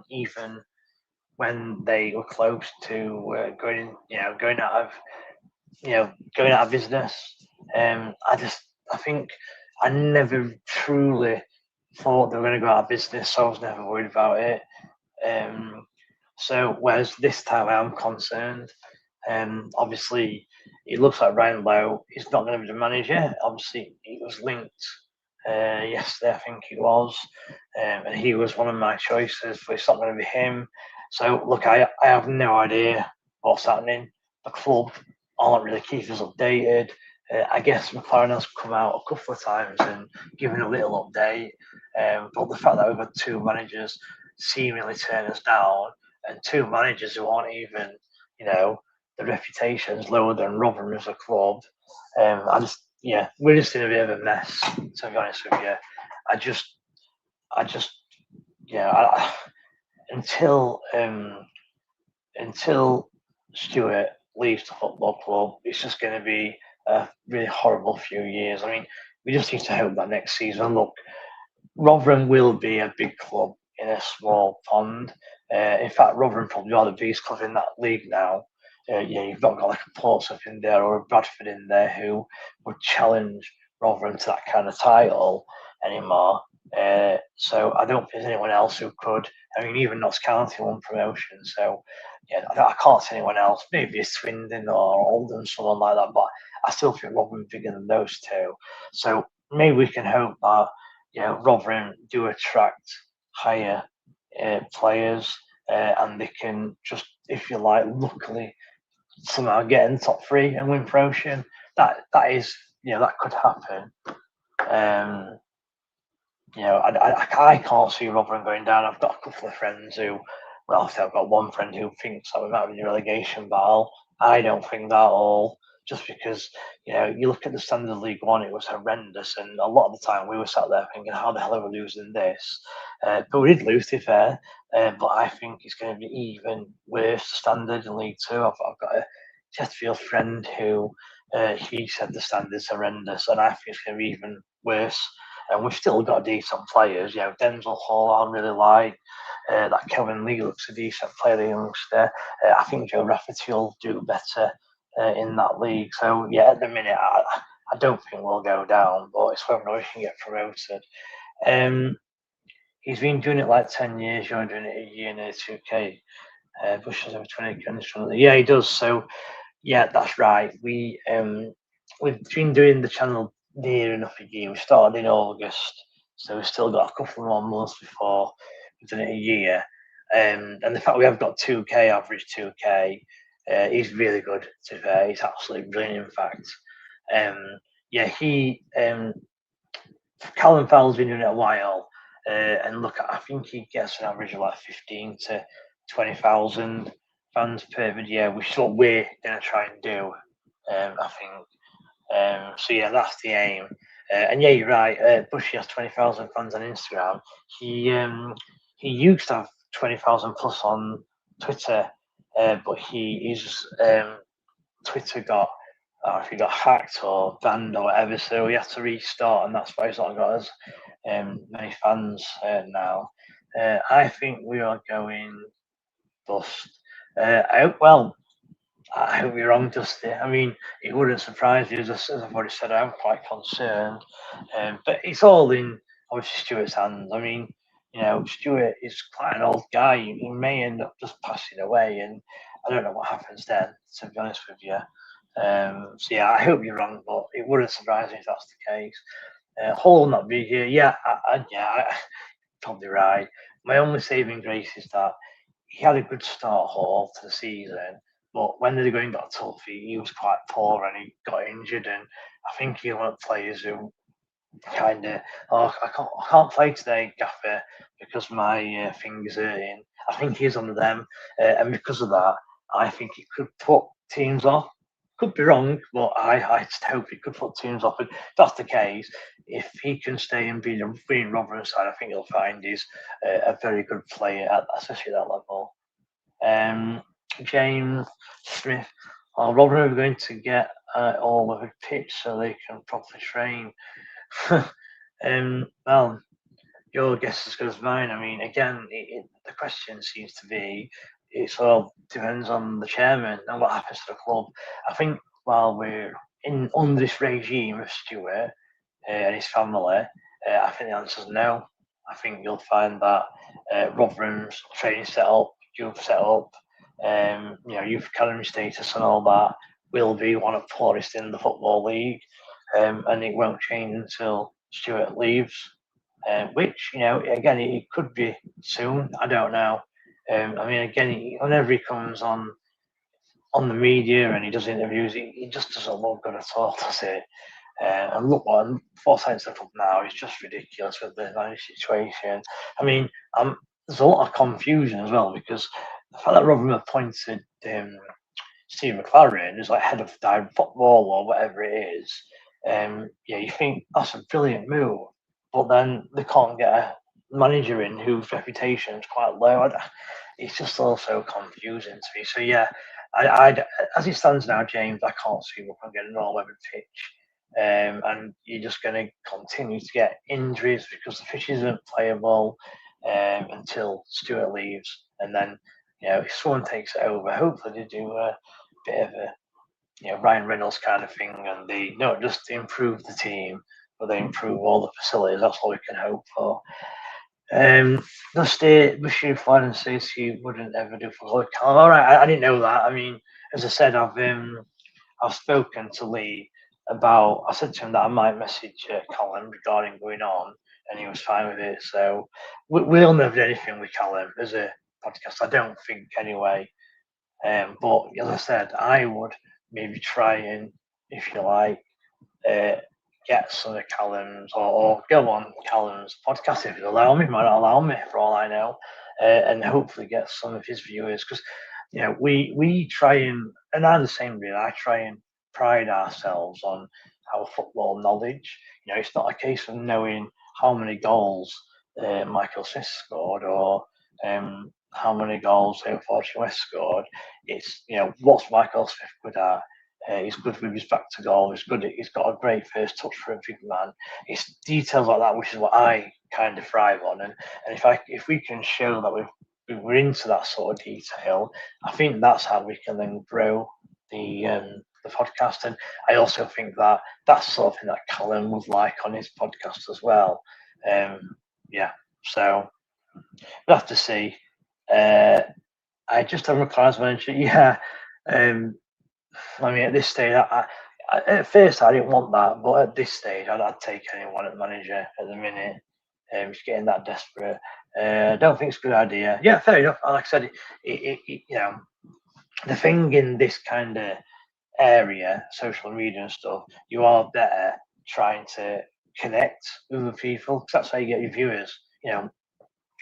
Even when they were close to going out of business. I think I never truly thought they were going to go out of business, so I was never worried about it. So whereas this time I am concerned. Obviously, it looks like Ryan Lowe is not going to be the manager. Obviously, it was linked yesterday, I think it was, and he was one of my choices, but it's not going to be him. So look, I have no idea what's happening. The club aren't really keeping us updated. I guess McLaren has come out a couple of times and given a little update, but the fact that we've had two managers seemingly turn us down, and two managers who aren't even, the reputation's lower than Rotherham as a club. We're just in a bit of a mess, to be honest with you. I just, I just, yeah, I, until Stuart leaves the football club, it's just going to be a really horrible few years. I mean, we just need to hope that next season, look, Rotherham will be a big club in a small pond. In fact, Rotherham probably are the biggest club in that league now. You've not got like a Portsmouth in there or a Bradford in there who would challenge Rotherham to that kind of title anymore. So I don't think there's anyone else who could. I mean, even Notts County won promotion, so I can't see anyone else. Maybe a Swindon or Oldham, someone like that. But I still think Rotherham bigger than those two. So maybe we can hope that Rotherham do attract higher players, and they can just, if you like, luckily somehow get in the top three and win promotion. That is, that could happen. Um, I can't see Rotherham going down. I've got a couple of friends who, well, I've got one friend who thinks that we might be in a relegation battle. I don't think that at all, just because, you look at the standard of League One, it was horrendous. And a lot of the time we were sat there thinking, how the hell are we losing this? But we did lose, to be fair. But I think it's going to be even worse, the standard in League Two. I've got a Sheffield friend who he said the standard's horrendous, and I think it's going to be even worse. And we've still got decent players. Denzel Hall, I really like. That Kevin Lee looks a decent player, the youngster. I think Joe Rafferty will do better in that league. So, at the minute, I don't think we'll go down, but it's whether we can get promoted. He's been doing it like 10 years. You're doing it a year near 2K. Bush has over 20 games. Yeah, he does. So, that's right. We've been doing the channel near enough a year. We started in August, so we've still got a couple more months before we've done it a year. And the fact we have got 2K, average 2K, is really good, to be fair. He's absolutely brilliant, in fact. Callum Fowler's been doing it a while, and look, I think he gets an average of like 15 to 20,000 fans per video, which is what we're going to try and do, I think. That's the aim. And you're right. Bushy has 20,000 fans on Instagram. He used to have 20,000 plus on Twitter, but his Twitter got if he got hacked or banned or whatever, so he had to restart, and that's why he's not got as many fans now. I think we are going bust. I hope you're wrong, Dusty. I mean, it wouldn't surprise you, as I've already said, I'm quite concerned. But it's all in, obviously, Stuart's hands. I mean, Stuart is quite an old guy. He may end up just passing away, and I don't know what happens then, to be honest with you. I hope you're wrong, but it wouldn't surprise me if that's the case. Hull will not be here. Probably right. My only saving grace is that he had a good start, Hall, to the season, but when they were going back tough, he was quite poor and he got injured. And I think he one of the players who kind of, I can't play today, Gaffer, because my finger's hurting. I think he's under them, and because of that, I think it could put teams off. Could be wrong, but I just hope it could put teams off. And if that's the case, if he can stay and be in Rotherham's side, I think he'll find he's a very good player, especially at that level. James Smith, Rotherham are going to get all of a pitch so they can properly train. Well, your guess is as good as mine. I mean, again, the question seems to be, it sort of depends on the chairman and what happens to the club. I think while we're in under this regime of Stuart and his family, I think the answer is no. I think you'll find that Rotherham's training setup, youth setup, youth academy status and all that will be one of the poorest in the Football League, and it won't change until Stuart leaves. Which, again, it could be soon. I don't know. I mean, again, whenever he comes on the media and he does interviews, he just doesn't look good at all, does he? And look what Forsyth's up now is just ridiculous with the managed situation. I mean, there's a lot of confusion as well because the fact that Rotherham appointed Steve McLaren as like head of direct football or whatever it is, you think that's a brilliant move, but then they can't get a manager in whose reputation is quite low. It's just also confusing to me. So yeah, as it stands now, James, I can't see what I'm getting all over the pitch. And you're just going to continue to get injuries because the pitch isn't playable until Stuart leaves, and then if someone takes it over, hopefully they do a bit of a Ryan Reynolds kind of thing, and they not just improve the team, but they improve all the facilities. That's all we can hope for. The state Bashir Flan and says he wouldn't ever do for Callum. All right, I didn't know that. I mean, as I said, I've spoken to Lee about. I said to him that I might message Colin regarding going on, and he was fine with it. So we'll never do anything with Callum as a podcast. I don't think anyway. But as I said, I would maybe try and, if you like, get some of Callum's or go on Callum's podcast if he'll allow me. He might not allow me for all I know, and hopefully get some of his viewers because we try and I'm the same really. I try and pride ourselves on our football knowledge. It's not a case of knowing how many goals Michael Smith scored or how many goals Fortune West scored. It's what's Michael Smith good at. He's good with his back to goal. He's got a great first touch for a big man. It's details like that, which is what I kind of thrive on. And if we can show that we're into that sort of detail, I think that's how we can then grow the podcast. And I also think that that's something that Callum would like on his podcast as well. So we'll have to see. I just have a class manager. Yeah. I mean, at this stage, at first I didn't want that, but at this stage, I'd take anyone at manager at the minute. It's getting that desperate. I don't think it's a good idea. Yeah, fair enough. Like I said, the thing in this kind of area, social media and stuff, you are better trying to connect with the people because that's how you get your viewers.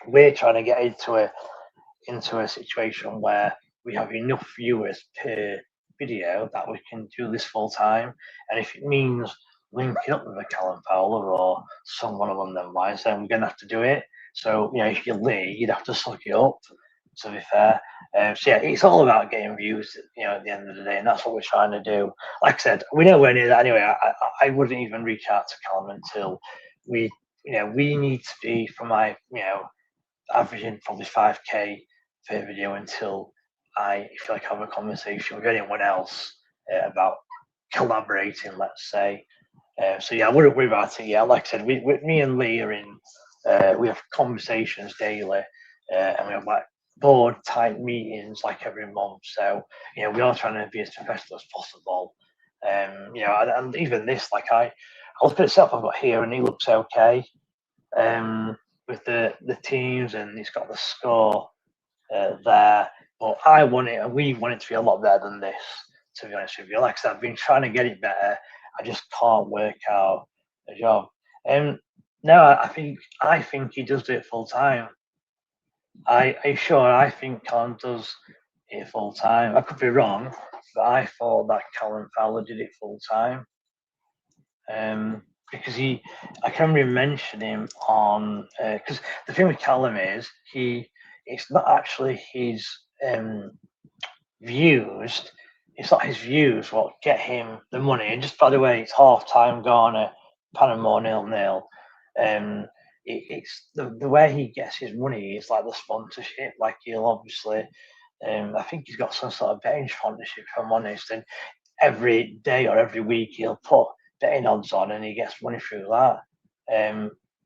We're trying to get into a situation where we have enough viewers per video that we can do this full time, and if it means linking up with a Callum Fowler or someone along them lines, then we're going to have to do it. So if you're Lee, you'd have to suck it up. To be fair, so yeah, it's all about getting views. At the end of the day, and that's what we're trying to do. Like I said, we know we're near that anyway. I wouldn't even reach out to Callum until we need to be for my averaging probably 5k per video until I feel like I have a conversation with anyone else about collaborating, let's say. So yeah, I wouldn't worry about it. Yeah, like I said, me and Lee are in. We have conversations daily, and we have like board type meetings like every month. So we are trying to be as professional as possible. And even this, like I look at itself I've got here, and he looks okay. With the teams, and he's got the score there. But we want it to be a lot better than this, to be honest with you. Like I said, I've been trying to get it better. I just can't work out a job. No, I think he does do it full time. I think Callum does it full time. I could be wrong, but I thought that Callum Fowler did it full time. Because I can remember mentioning him on because the thing with Callum is it's not actually his views. It's not his views what get him the money. And just by the way, it's half time gone at Panama 0-0. It's the way he gets his money is like the sponsorship. Like he'll obviously I think he's got some sort of betting sponsorship, if I'm honest, and every day or every week he'll put betting odds on and he gets money through that.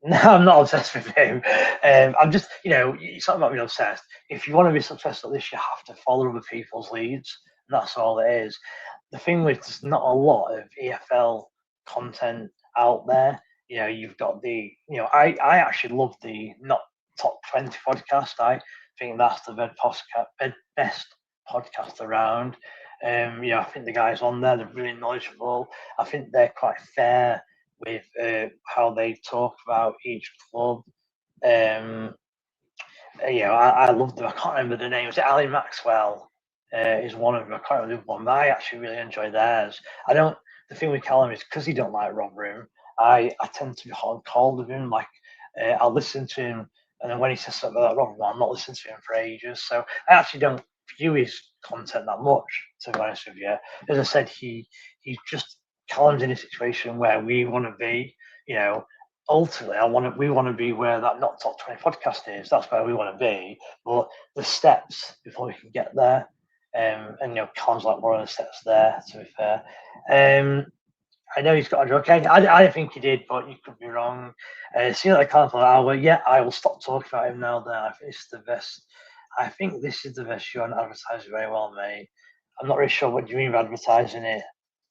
No, I'm not obsessed with him. I'm just, it's not about being obsessed. If you want to be successful at this, you have to follow other people's leads. And that's all it is. The thing with there's not a lot of EFL content out there. You've got I actually love the Not Top 20 podcast. I think that's the best podcast around. I think the guys on there, they're really knowledgeable. I think they're quite fair with how they talk about each club. I love them. I can't remember the name. Was it Ali Maxwell? Is one of them. I can't remember the one, but I actually really enjoy theirs. I don't. The thing with Callum is because he don't like Rob Room. I tend to be hot and cold with him. Like I'll listen to him, and then when he says something about Rob Room, I'm not listening to him for ages. So I actually don't view his content that much. To be honest with you, as I said, he's just Callum's in a situation where we want to be. Ultimately, we want to be where that Not Top 20 podcast is. That's where we want to be. But the steps before we can get there, and Callum's like one of the steps there. To be fair, I know he's got a joke. I think he did, but you could be wrong. See like Callum thought, yeah, I will stop talking about him now. Then I think it's the best. I think this is the best show and advertising very well, mate. I'm not really sure what you mean by advertising it.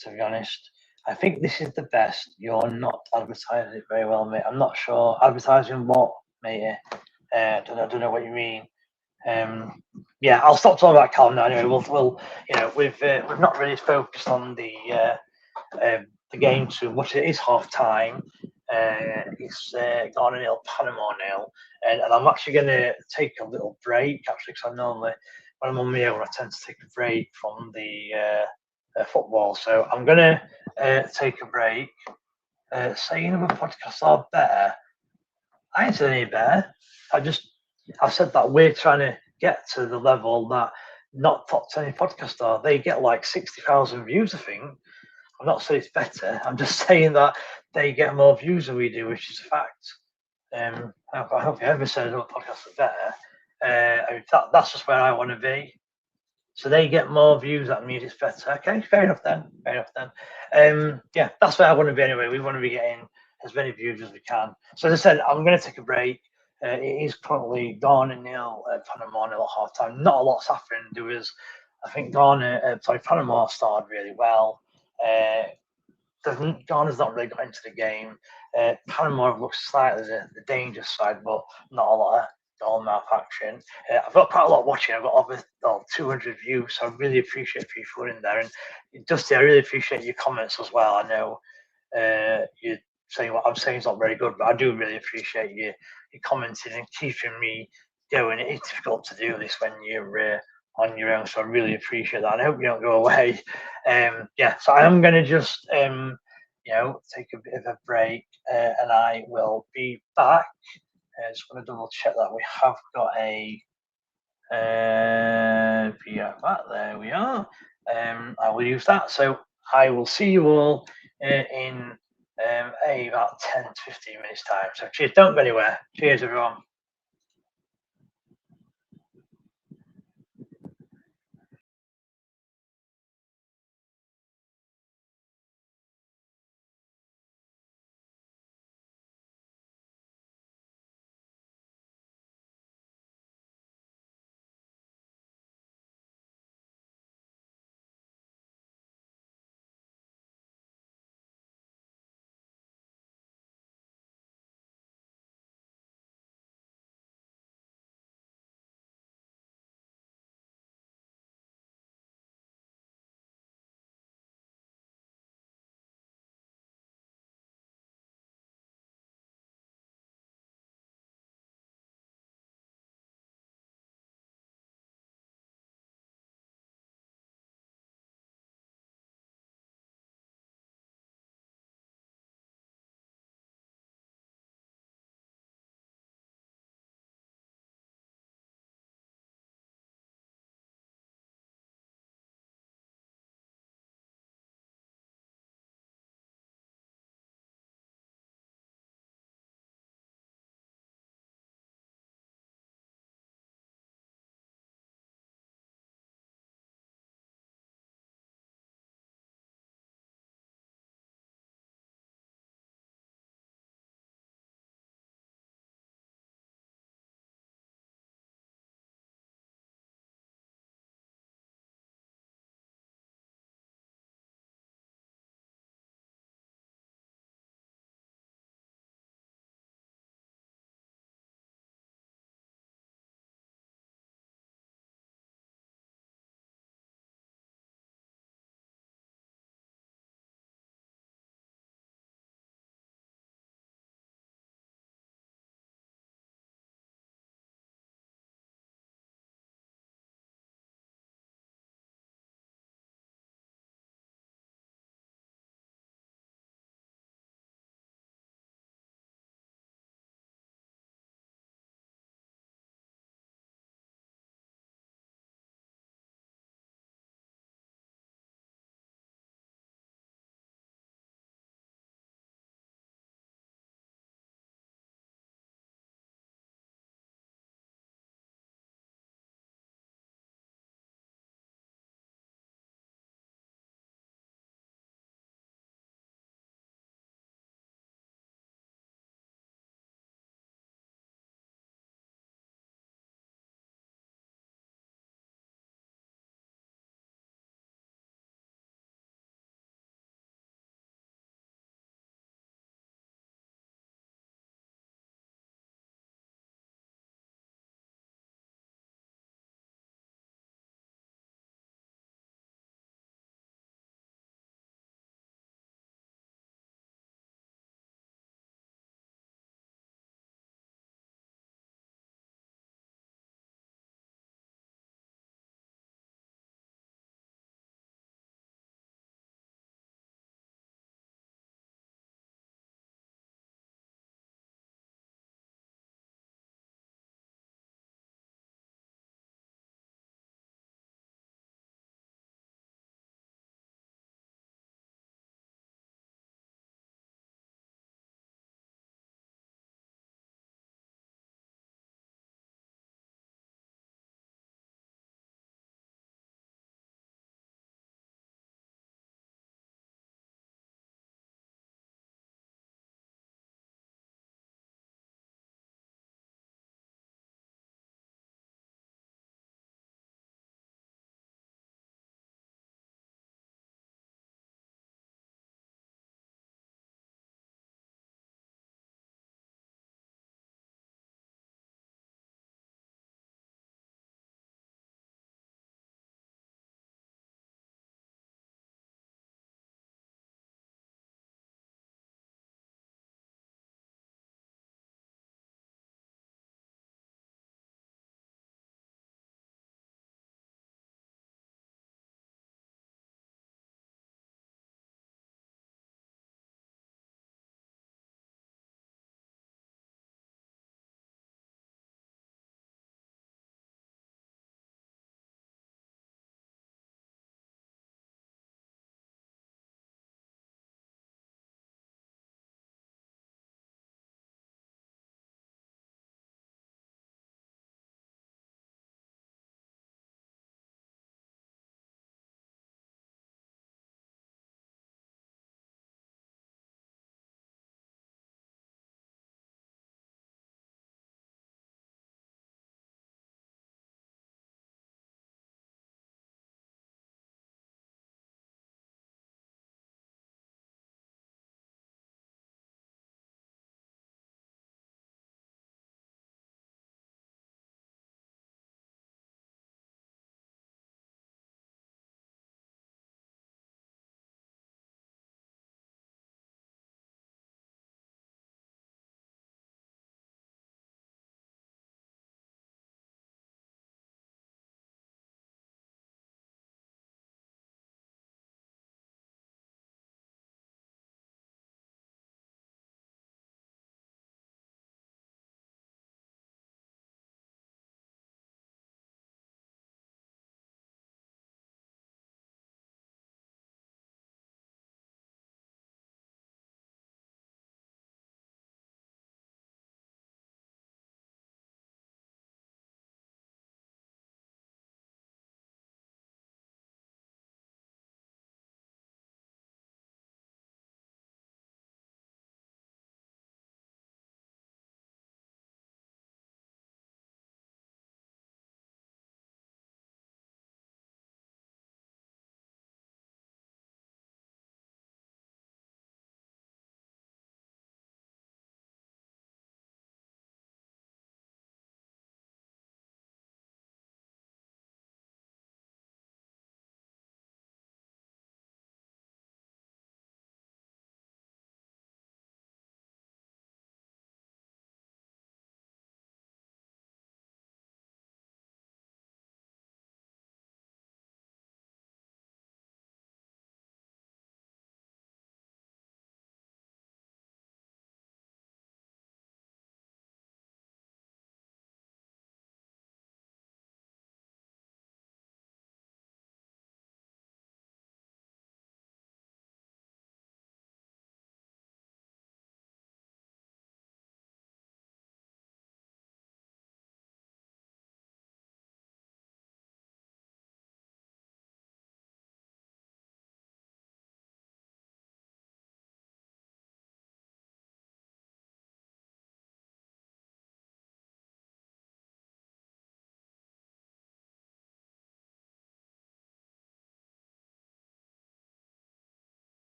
To be honest. I think this is the best. You're not advertising it very well, mate. I'm not sure. Advertising what, mate? I don't know what you mean. I'll stop talking about Callum now. Anyway, we've not really focused on the game too much. It is half time. It's Ghana nil, Panama nil, and I'm actually going to take a little break actually because I normally when I'm on my own I tend to take a break from the football. So I'm going to take a break. Saying other podcasts are better. I ain't said any better. I said that we're trying to get to the level that Not Top 20 podcasts are. They get like 60,000 views, I think. I'm not saying it's better. I'm just saying that they get more views than we do, which is a fact. I hope you ever said another podcast are better. That's just where I want to be. So they get more views. That means it's better. Okay, fair enough then. That's where I want to be anyway. We want to be getting as many views as we can. So as I said, I'm going to take a break. It is currently Ghana nil, Panama nil at half time. Not a lot's happened. I think Panama started really well. Ghana's not really got into the game. Panama looks slightly the dangerous side, but not a lot of goal mouth action. I've got quite a lot watching. I've got over 200 views, so I really appreciate people in there. And Dusty, I really appreciate your comments as well. I know you're saying what I'm saying is not very good, but I do really appreciate you commenting and keeping me going. It's difficult to do this when you're on your own, so I really appreciate that. And I hope you don't go away. So I am going to just take a bit of a break, and I will be back. I just want to double check that we have got a there we are. I will use that. So I will see you all in about 10 to 15 minutes time. So cheers, don't go anywhere. Cheers, everyone.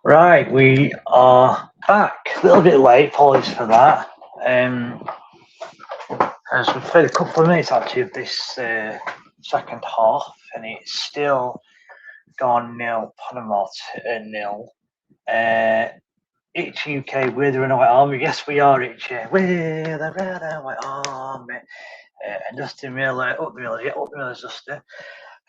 Right, we are back. A little bit late, apologies for that. As we've played a couple of minutes actually of this second half, and it's still gone nil, Panama nil. Itchy UK, we're the Red and White Army. Yes, we are Itchy. We're the Red and White Army. And Dustin Miller, up the Miller, yeah, up the Miller's Dustin.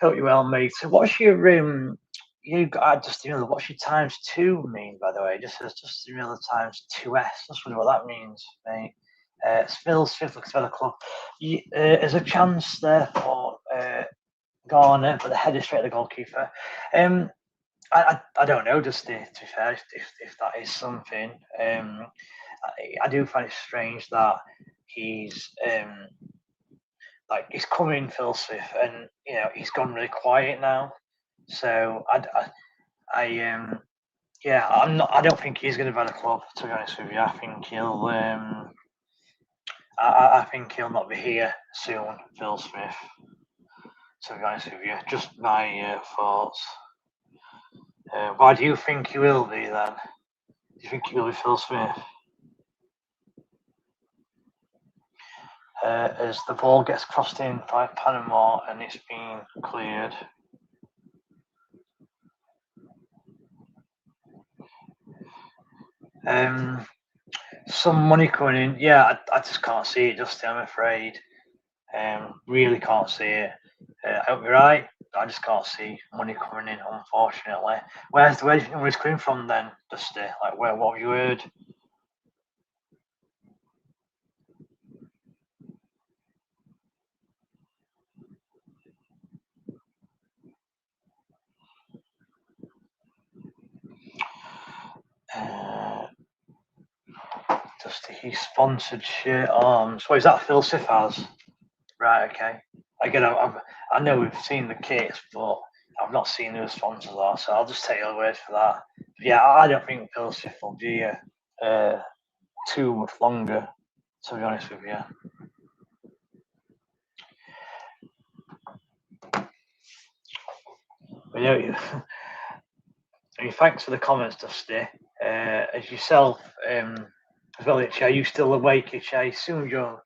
Hope you're well, mate. So, what's your you got Dustin Miller? What's your times two mean, by the way? It just says Dustin Miller times 2S. Just wonder what that means, mate. Spills fifth looks better club. There's a chance there for Garner, but the header straight at the goalkeeper. I don't know, just to be fair, if that is something. I do find it strange that he's he's coming Phil Smith, and he's gone really quiet now. So I don't think he's going to run a club. To be honest with you, I think I think he'll not be here soon, Phil Smith. To be honest with you, just my thoughts. Why do you think he will be then? Do you think he will be Phil Smith? As the ball gets crossed in by Panama and it's been cleared. Some money coming in. Yeah, I just can't see it, Justin, I'm afraid. Really can't see it. I hope you're right. I just can't see money coming in, unfortunately. Where do you think money's coming from then, Dusty? Like, what have you heard? Dusty, he sponsored shirt arms. What is that? Phil Sif has? Right, okay. Again, I know we've seen the kits, but I've not seen who the sponsors are, so I'll just take your word for that. But yeah, I don't think Phil Sif will be here too much longer, to be honest with you. But thanks for the comments, Dusty. As yourself, as well, Itchy, are you still awake, Itchy? I assume your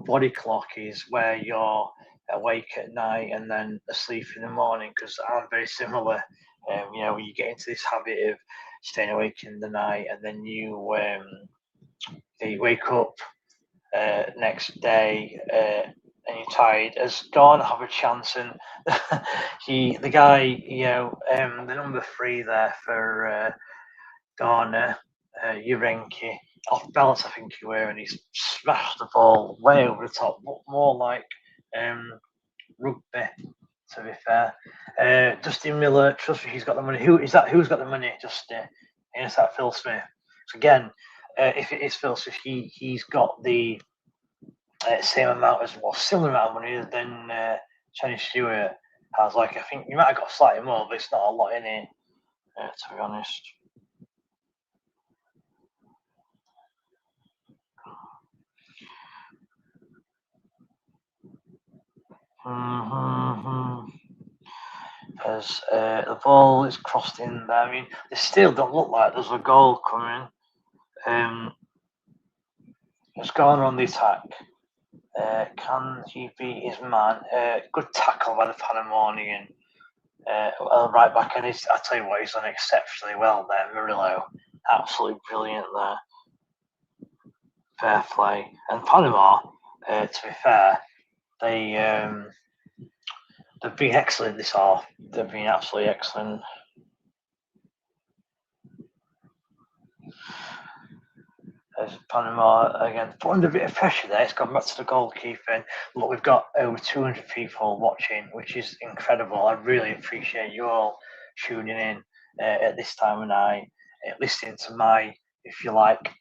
body clock is where you're awake at night and then asleep in the morning, because I'm very similar. When you get into this habit of staying awake in the night and then you wake up next day and you're tired, has Garner have a chance? And the guy, the number 3 there for Garner, Urenki, off balance, I think he were, and he's smashed the ball way over the top, more like rugby, to be fair. Justin Miller, trust me, he's got the money. Who's got the money? Justin, is that Phil Smith? So again, if it is Phil Smith, he's got the same amount similar amount of money than Chenny Stewart has. Like, I think you might have got slightly more, but it's not a lot in it, to be honest. As the ball is crossed in there. I mean, they still don't look like there's a goal coming. It's Garner on the attack. Can he beat his man? Good tackle by the Panamanian. Right back, and I tell you what, he's done exceptionally well there. Murillo, absolutely brilliant there. Fair play. And Panama, to be fair, they've been excellent this half. They've been absolutely excellent. As Panama again put under a bit of pressure there. It's gone back to the goalkeeper. And look, we've got over 200 people watching, which is incredible. I really appreciate you all tuning in at this time of night, listening to my, if you like,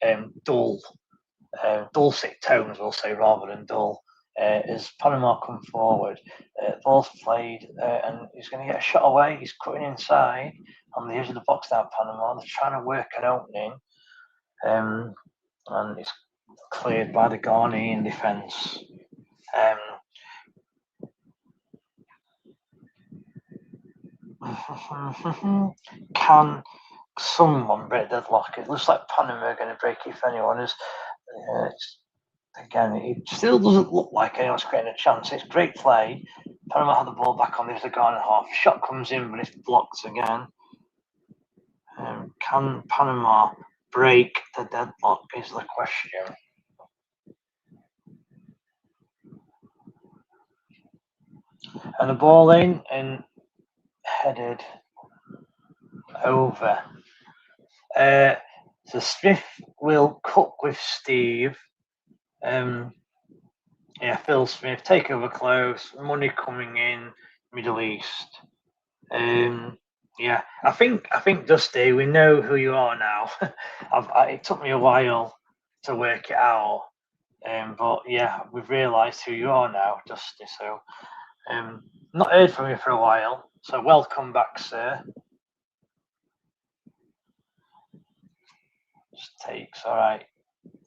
dulcet tones, we'll say, rather than dull. As Panama come forward, ball's played, and he's going to get a shot away. He's cutting inside on the edge of the box now. Panama, they're trying to work an opening, and it's cleared by the Ghanaian defence. Can someone break deadlock? It looks like Panama are going to break it if anyone is. Again, it still doesn't look like anyone's creating a chance. It's great play. Panama had the ball back on the Ghana half. Shot comes in, but it's blocked again. Can Panama break the deadlock is the question. And the ball in and headed over. So Smith will cook with Steve. Phil Smith, take over close, money coming in, Middle East. I think Dusty, we know who you are now. It took me a while to work it out, but yeah, we've realised who you are now, Dusty. So, not heard from you for a while. So welcome back, sir. Just takes, all right.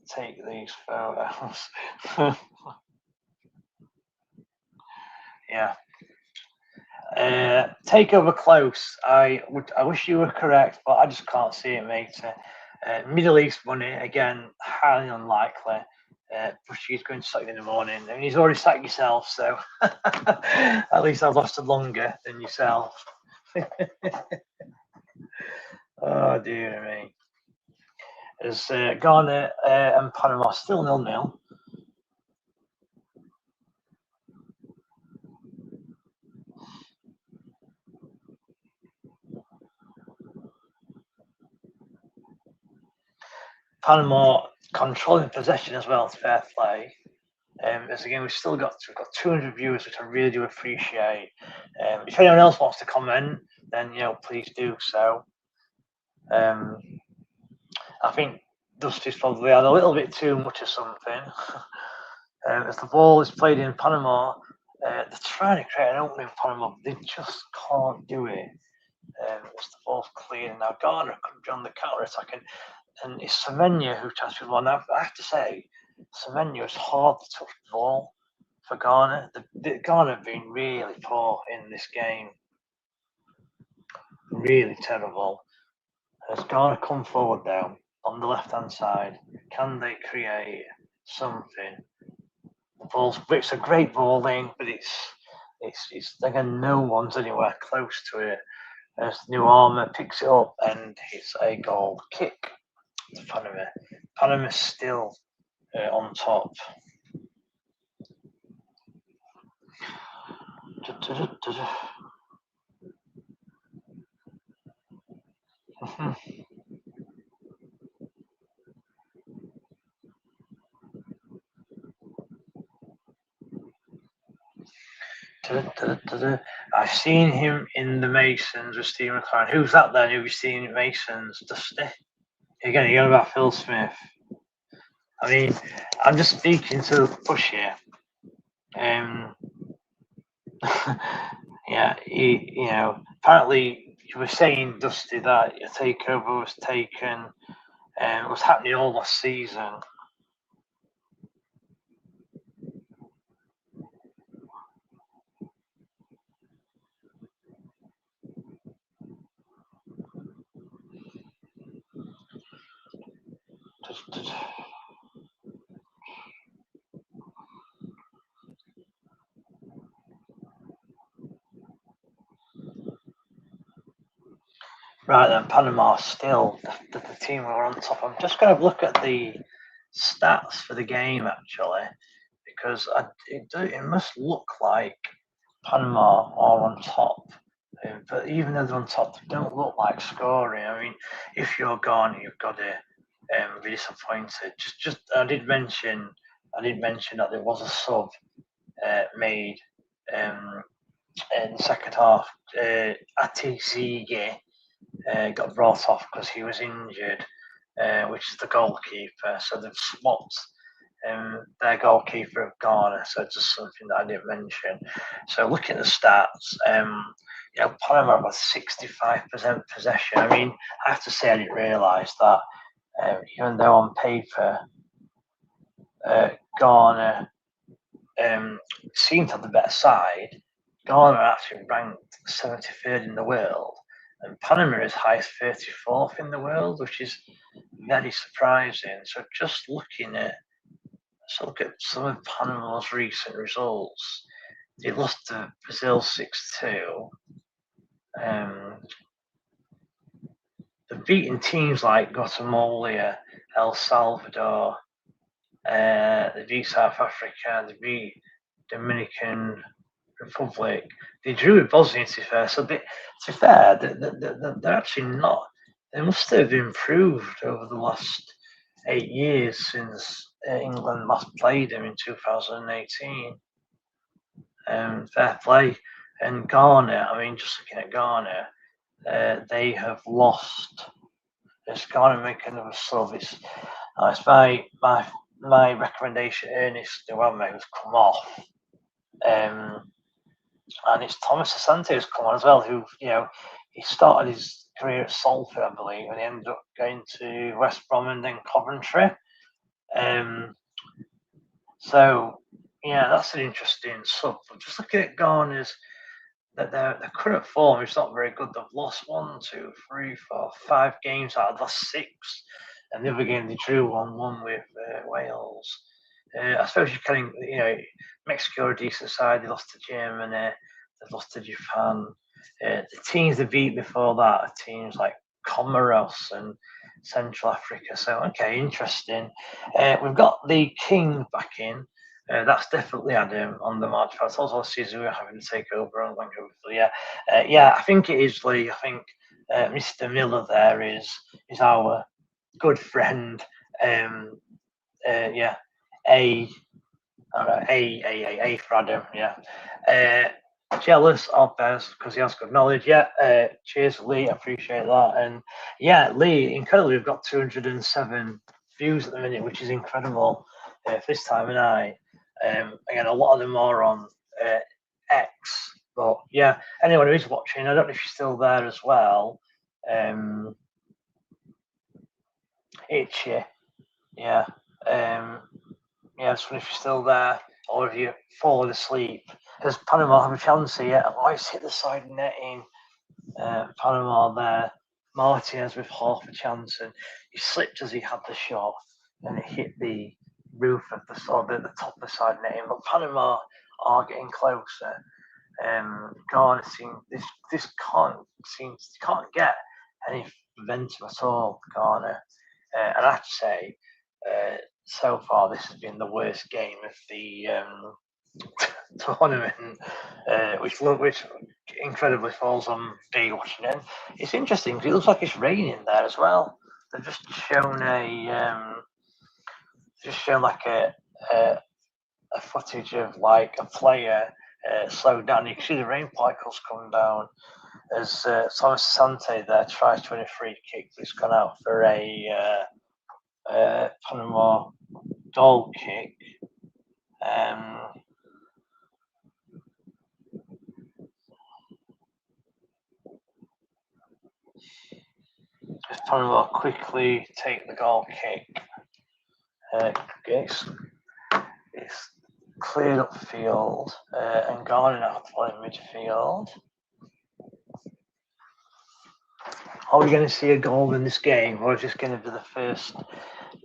Take these photos. Yeah. Take over close. I wish you were correct, but I just can't see it, mate. Middle East money again, highly unlikely. She's going to sack you in the morning. I mean, he's already sacked yourself, so at least I've lasted longer than yourself. Oh dear me. As Ghana and Panama still 0-0. Panama controlling possession as well. It's fair play. As again, we've got 200 viewers, which I really do appreciate. If anyone else wants to comment, then please do so. I think Dusty's probably had a little bit too much of something. As the ball is played in Panama, they're trying to create an opening in Panama, but they just can't do it. As the ball's clear now, Ghana could be on the counter attack, and it's Semenya who tries to run. I have to say, Semenya is hard to touch the ball for Ghana. Ghana have been really poor in this game. Really terrible. Has Ghana come forward now on the left-hand side? Can they create something? It's a great ball in, but it's again, no one's anywhere close to it. As New Armour picks it up, and it's a goal kick to Panama. Panama still on top. I've seen him in the Masons with Steve McLaren. Who's that then? Who have you seen in Masons? Dusty? Again, you're about Phil Smith. I mean, I'm just speaking to Push here. Apparently you were saying, Dusty, that your takeover was taken, was happening all last season. Right then, Panama still the team who are on top. I'm just going to look at the stats for the game actually, because it must look like Panama are on top. But even though they're on top, they don't look like scoring. I mean, if you're gone, you've got to be disappointed. I did mention that there was a sub made in the second half. Atizige got brought off because he was injured, which is the goalkeeper. So they've swapped their goalkeeper of Ghana. So it's just something that I didn't mention. So looking at the stats, Panama was 65% possession. I mean, I have to say I didn't realise that. Even though on paper, Ghana seemed to have the better side, Ghana are actually ranked 73rd in the world, and Panama is highest 34th in the world, which is very surprising. So just looking at, let's look at some of Panama's recent results. They lost to Brazil 6-2. They've beaten teams like Guatemala, El Salvador, they beat South Africa, they beat Dominican Republic. They drew with Bosnia, to be fair. So, to be fair, they're actually not. They must have improved over the last 8 years since England last played them in 2018. Fair play. And Ghana, I mean, just looking at Ghana, they have lost. It's Ghana make another sub. It's my recommendation, Ernest Nwame, who's come off. And it's Thomas Asante who's come on as well, who, he started his career at Salford, I believe, and he ended up going to West Brom and then Coventry. So, yeah, that's an interesting sub. But just looking at Ghana's, their current form is not very good. They've lost 1, 2, 3, 4, 5 games out of the last 6. And the other game they drew 1-1 with Wales. I suppose you can, Mexico are a decent side. They lost to Germany. They lost to Japan. The teams they beat before that are teams like Comoros and Central Africa. So, okay, interesting. We've got the King back in. That's definitely Adam on the March Pass. Also, Caesar having to take over on Vancouver. Yeah, I think it is Lee. I think Mr. Miller there is our good friend. Yeah, A for Adam. Yeah. Jealous of Bez because he has good knowledge. Yeah. Cheers, Lee. I appreciate that. And yeah, Lee, incredibly, we've got 207 views at the minute, which is incredible for this time of night. Again, a lot of them are on X, but yeah, anyone who is watching, I don't know if you're still there as well. Itchy, yeah. Yeah, just wonder if you're still there or if you've fallen asleep. Does Panama have a chance here? Oh, he's hit the side netting. Panama there. Martinez with half a chance, and he slipped as he had the shot, and it hit the roof of the top of the side netting. But Panama are getting closer. Ghana this can't get any momentum at all. Ghana, and I have to say, so far this has been the worst game of the tournament, which incredibly falls on me watching it. It's interesting because it looks like it's raining there as well. They've just shown like a footage of like a player slowed down. You can see the rain particles coming down as Thomas Asante there tries to win a free kick, but it's gone out for a Panama goal kick. As Panama quickly take the goal kick. It's cleared up the field and Ghana now playing midfield. Are we going to see a goal in this game, or is this going to be the first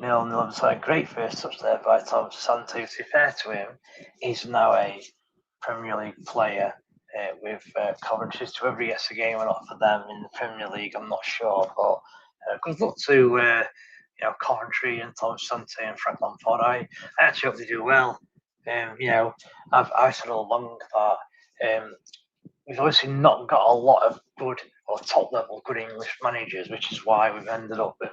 0-0? So a great first touch there by Thomas Asante. To be fair to him, he's now a Premier League player with Coventry. So whether he gets a game or not for them in the Premier League, I'm not sure. But good luck to Coventry and Thomas Asante and Frank Lampard. I actually hope they do well. I've said all along that we've obviously not got a lot of good or top level good English managers, which is why we've ended up with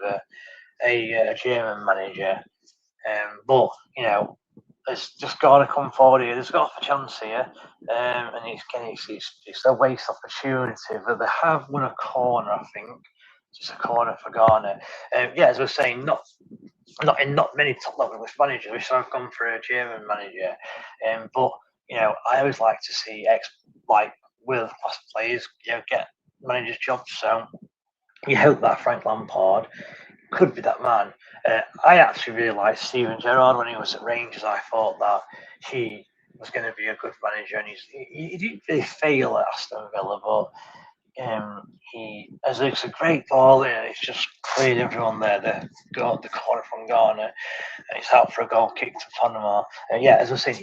a German manager. But it's just got to come forward here. There's got a chance here, and it's a waste opportunity. But they have won a corner, I think. Just a corner for Ghana. As I was saying, not many top level English managers. Wish I've gone for a German manager. But I always like to see world class players get managers' jobs. So you hope that Frank Lampard could be that man. I actually really liked Steven Gerrard when he was at Rangers. I thought that he was going to be a good manager, and he didn't really fail at Aston Villa, but as it's a great ball, and it's just cleared everyone there. The corner from Ghana, and it's out for a goal kick to Panama. And yeah, as I said,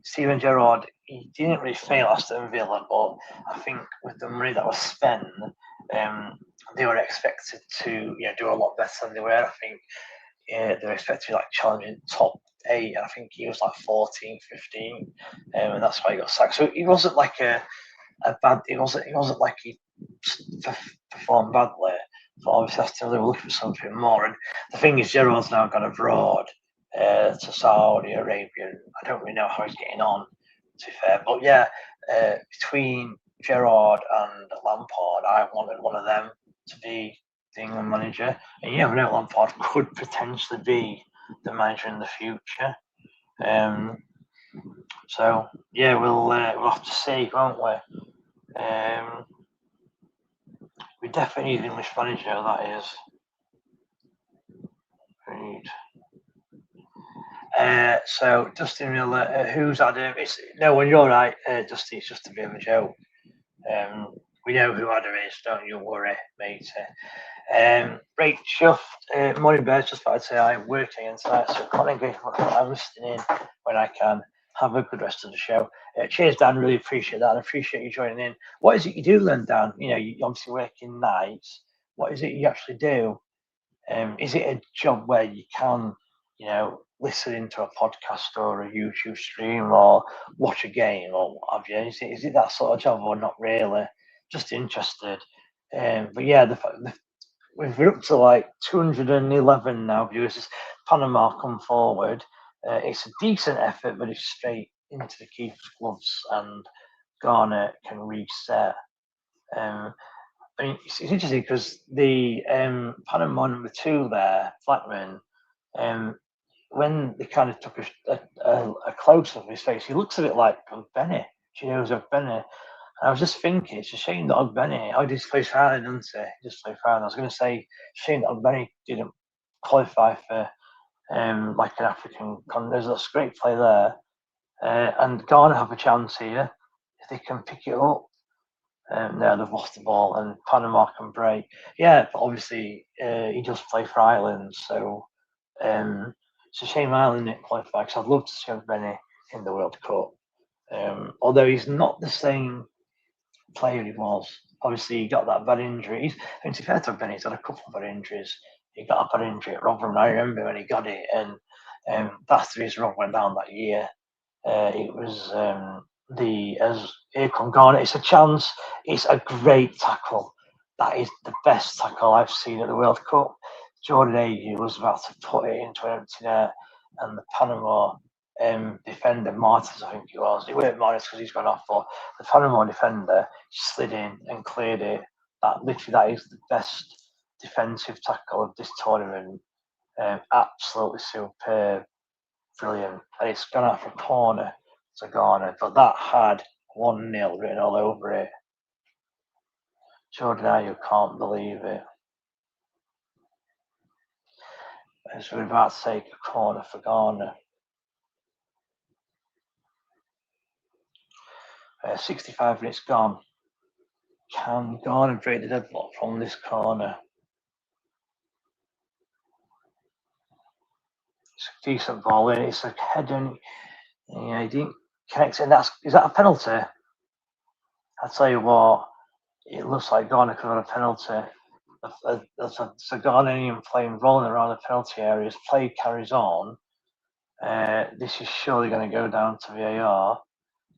Steven Gerrard, he didn't really fail Aston Villa, but I think with the money that was spent, they were expected to do a lot better than they were. I think they were expected to be like challenging top 8. I think he was like 14, 15, and that's why he got sacked. So he wasn't like a bad. It wasn't like he performed badly. But obviously, Aston Villa were looking for something more. And the thing is, Gerrard's now gone abroad to Saudi Arabia. I don't really know how he's getting on, to be fair. But yeah, between Gerrard and Lampard, I wanted one of them to be the England manager. And you never know, Lampard could potentially be the manager in the future. So yeah, we'll have to see, won't we? We definitely need an English manager, that is. We need. So Dustin Miller, who's Adam? When you're right, Dusty, it's just a bit of a joke. We know who Adam is, don't you worry, matey. Right, chuffed. Morning, Bears. Just thought I'd say I'm working again tonight, so can't engage much, but I'm listening in when I can. Have a good rest of the show. Cheers, Dan. Really appreciate that. I appreciate you joining in. What is it you do then, Dan? You obviously working nights. What is it you actually do? Is it a job where you can, listen into a podcast or a YouTube stream or watch a game or what have you? Is it that sort of job or not really? Just interested. But yeah, we're up to like 211 now viewers. Panama come forward. It's a decent effort, but it's straight into the keeper's gloves, and Ghana can reset. It's interesting because the Panama number 2 there, Flackman, when they kind of took a close up of his face, he looks a bit like Benny. She knows of Benny. I was just thinking, it's a shame that Ogbenny, I just play for Ireland, doesn't he? Just play for Ireland. I was going to say, shame that Ogbenny didn't qualify for like an African continent. That's a great play there. And Ghana have a chance here if they can pick it up. No, they've lost the ball, and Panama can break. Yeah, but obviously he does play for Ireland, so it's a shame Ireland didn't qualify because I'd love to see Ogbenny in the World Cup. Although he's not the same player he was. Obviously, he got that bad injury. To be fair to Benny, he's had a couple of bad injuries. He got a bad injury at Rotherham. I remember when he got it, and that's the reason Rotherham went down that year. It was as here come Ghana. It's a chance. It's a great tackle. That is the best tackle I've seen at the World Cup. Jordan Ayew was about to put it into an empty net, and the Panama defender, Martins, I think it was. It weren't Martins because he's gone off, but the Panama defender slid in and cleared it. That is the best defensive tackle of this tournament. Absolutely superb, brilliant. And it's gone out for a corner to Ghana, but that had 1-0 written all over it. Jordan Ayew can't believe it. As we're about to take a corner for Ghana. 65 minutes gone. Can Ghana break the deadlock from this corner? It's a decent ball in. It's a head and he didn't connect it. Is that a penalty? I tell you what, it looks like Ghana could have a penalty. There's a Ghanaian plane rolling around the penalty area. As play carries on, this is surely going to go down to VAR.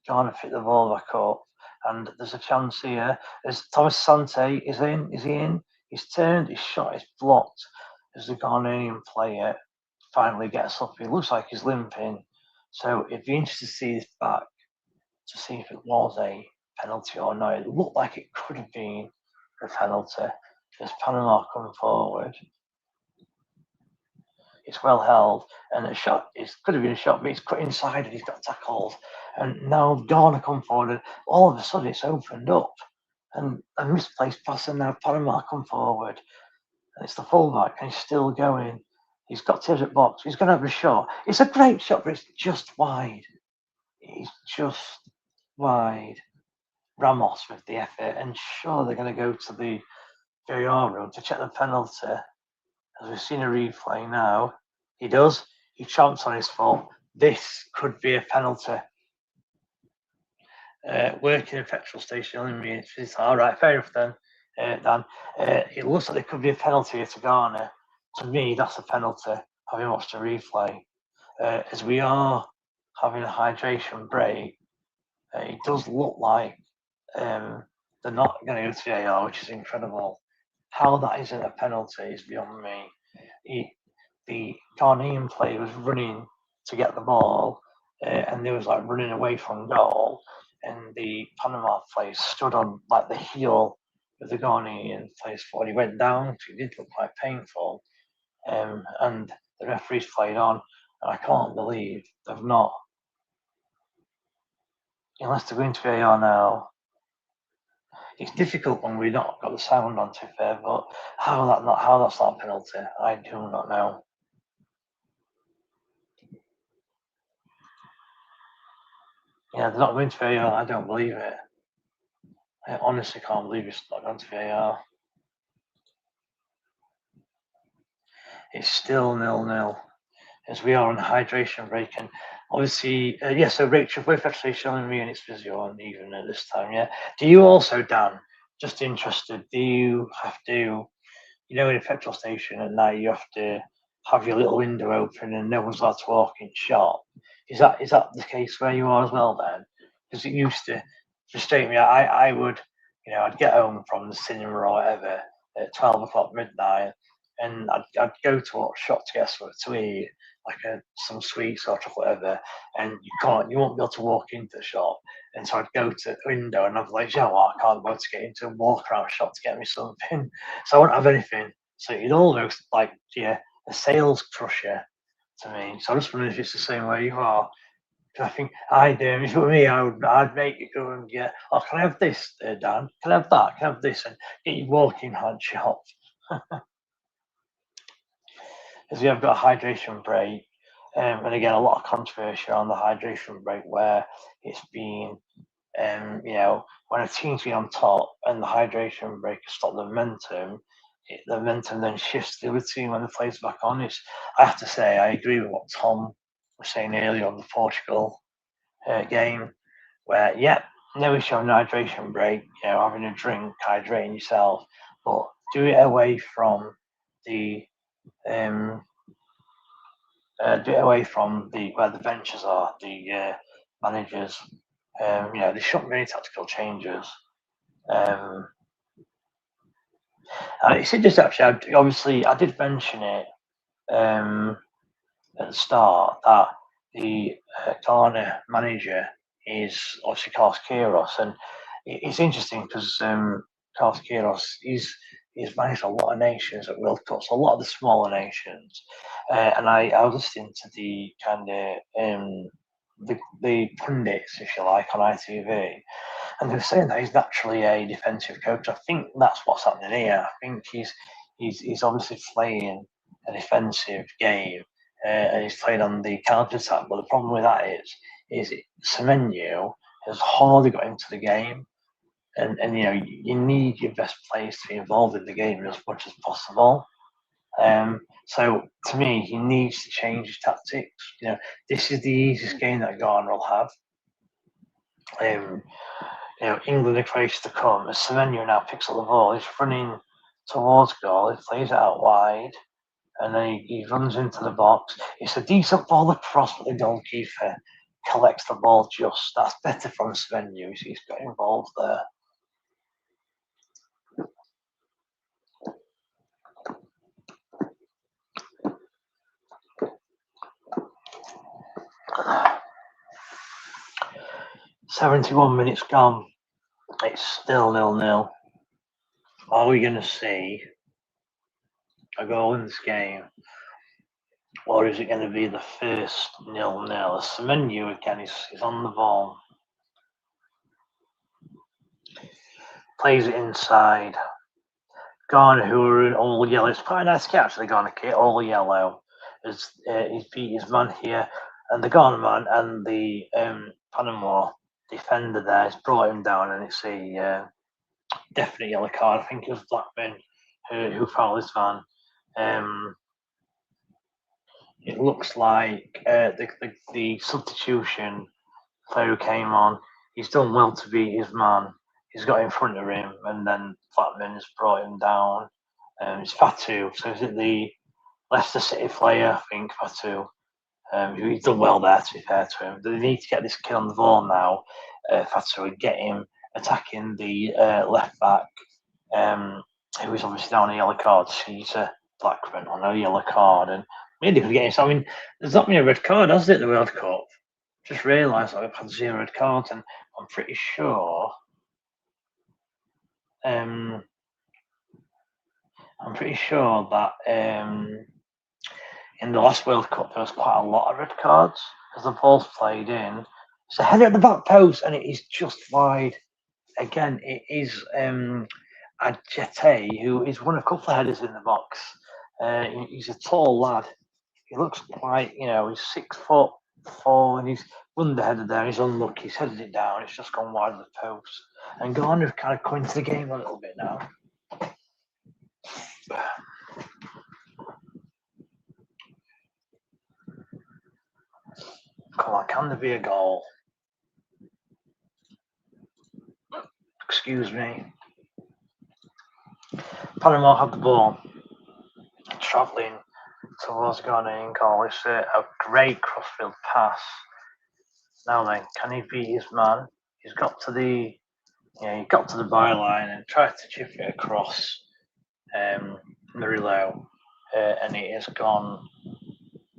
Ghana pick the ball back up, and there's a chance here. As Thomas Sante is in. Is he in? He's turned. His shot is blocked. As the Ghanaian player finally gets up, it looks like he's limping. So it'd be interesting to see this back to see if it was a penalty or not. It looked like it could have been a penalty. As Panama come forward, it's well held, and the shot could have been a shot, but it's cut inside and he's got tackled. And now Ghana come forward, and all of a sudden it's opened up, and a misplaced pass, and now Panama come forward, and it's the fullback, and he's still going. He's got to hit the box. He's going to have a shot. It's a great shot, but it's just wide. He's just wide. Ramos with the effort, and sure they're going to go to the VAR room to check the penalty. As we've seen a replay now, he does. He chomps on his foot. This could be a penalty. Working in a petrol station only means it's all right. Fair enough then, Dan. It looks like there could be a penalty here to Garner. To me, that's a penalty. Having watched the replay, as we are having a hydration break, it does look like they're not going to go to VAR, which is incredible. How that isn't a penalty is beyond me. The Ghanaian player was running to get the ball, and they was like running away from goal, and the Panama player stood on like the heel of the Ghanaian player's foot. He went down. It did look quite painful, and the referees played on. And I can't believe they've not, unless they're going to VAR now. It's difficult when we've not got the sound on, to be fair, but how that's not a penalty, I do not know. Yeah, they're not going to VAR. I don't believe it. I honestly can't believe it's not going to VAR. It's still 0-0 as we are on hydration break. And obviously, so Rachel, both actually showing me and it's physio on even at this time. Yeah. Do you also, Dan? Just interested. Do you have to, in a petrol station at night, you have to have your little window open and no one's allowed to walk in shop? Is that the case where you are as well then? Because it used to frustrate me. I would, I'd get home from the cinema or whatever at 12 o'clock midnight, and I'd go to a shop to get something to eat, like some sweets or whatever, and you won't be able to walk into the shop. And so I'd go to the window and I'd be like, you know what, I can't go to get into a walk around shop to get me something. So I wouldn't have anything. So you'd almost like, a sales crusher to me. So I just wondering if it's the same way you are. I think I'd, if it were me, I'd make you go and get, oh, can I have this, Dan? Can I have that? Can I have this? And get you walking hand shop. As we have got a hydration break, and again, a lot of controversy on the hydration break where it's been, when a team's been on top and the hydration break has stopped the momentum then shifts to the other team when the play's back on. I have to say, I agree with what Tom was saying earlier on the Portugal game, where, no issue on an hydration break, having a drink, hydrating yourself, but do it away from the where the benches are, the managers. There shouldn't be any tactical changes. It's just actually, obviously, I did mention it at the start that the Ghana manager is obviously Carlos Queiroz, and it's interesting because Carlos Queiroz he's managed a lot of nations at World Cups, a lot of the smaller nations, and I was listening to the kind of the pundits, if you like, on ITV, and they're saying that he's naturally a defensive coach. I think that's what's happening here. I think he's obviously playing a defensive game, and he's playing on the counter attack. But the problem with that is Semenyo has hardly got into the game, and you need your best players to be involved in the game as much as possible. So to me, he needs to change his tactics. This is the easiest game that Ghana will have. England and Croatia to come. As Semenyo now picks up the ball, he's running towards goal. He plays it out wide, and then he runs into the box. It's a decent ball across, but the goalkeeper collects the ball just. That's better from Semenyo. He's got involved there. "71 minutes gone. It's still 0-0. Are we going to see a goal in this game, or is it going to be the first 0-0? Semenyo again is on the ball, plays it inside. Ghana, who are in all yellow. It's quite a nice catch. The Ghana kit, all yellow. He's beat his man here. and the Ghana and the Panama defender there has brought him down, and it's a definite yellow card. I think it was Blackman who fouled this man. It looks like the substitution player who came on, he's done well to beat his man. He's got in front of him, and then Blackman has brought him down. It's Fatu, so is it the Leicester City player? I think Fatu. He's done well there, to be fair to him. They need to get this kid on the ball now, Fatu, and get him attacking the left back, who is obviously down a yellow card. Caesar Blackman on a yellow card, and maybe could get him. So, I mean, there's not been a red card, has it, the World Cup? Just realised that we've had 0 red cards, and I'm pretty sure. I'm pretty sure that in the last World Cup there was quite a lot of red cards as the ball's played in. It's a header at the back post, and it is just wide. Again, it is Adjete, who is won a couple of headers in the box. He's a tall lad. He looks like, he's 6'4", and he's won the header there. He's unlucky. He's headed it down. It's just gone wide of the post. And Ghana have kind of come into the game a little bit now. Come on, can there be a goal? Excuse me. Panama have the ball. Travelling towards Ghana in goal. It's a great crossfield pass. Now then, can he beat his man? He's got to the byline and tried to chip it across very low, and it has gone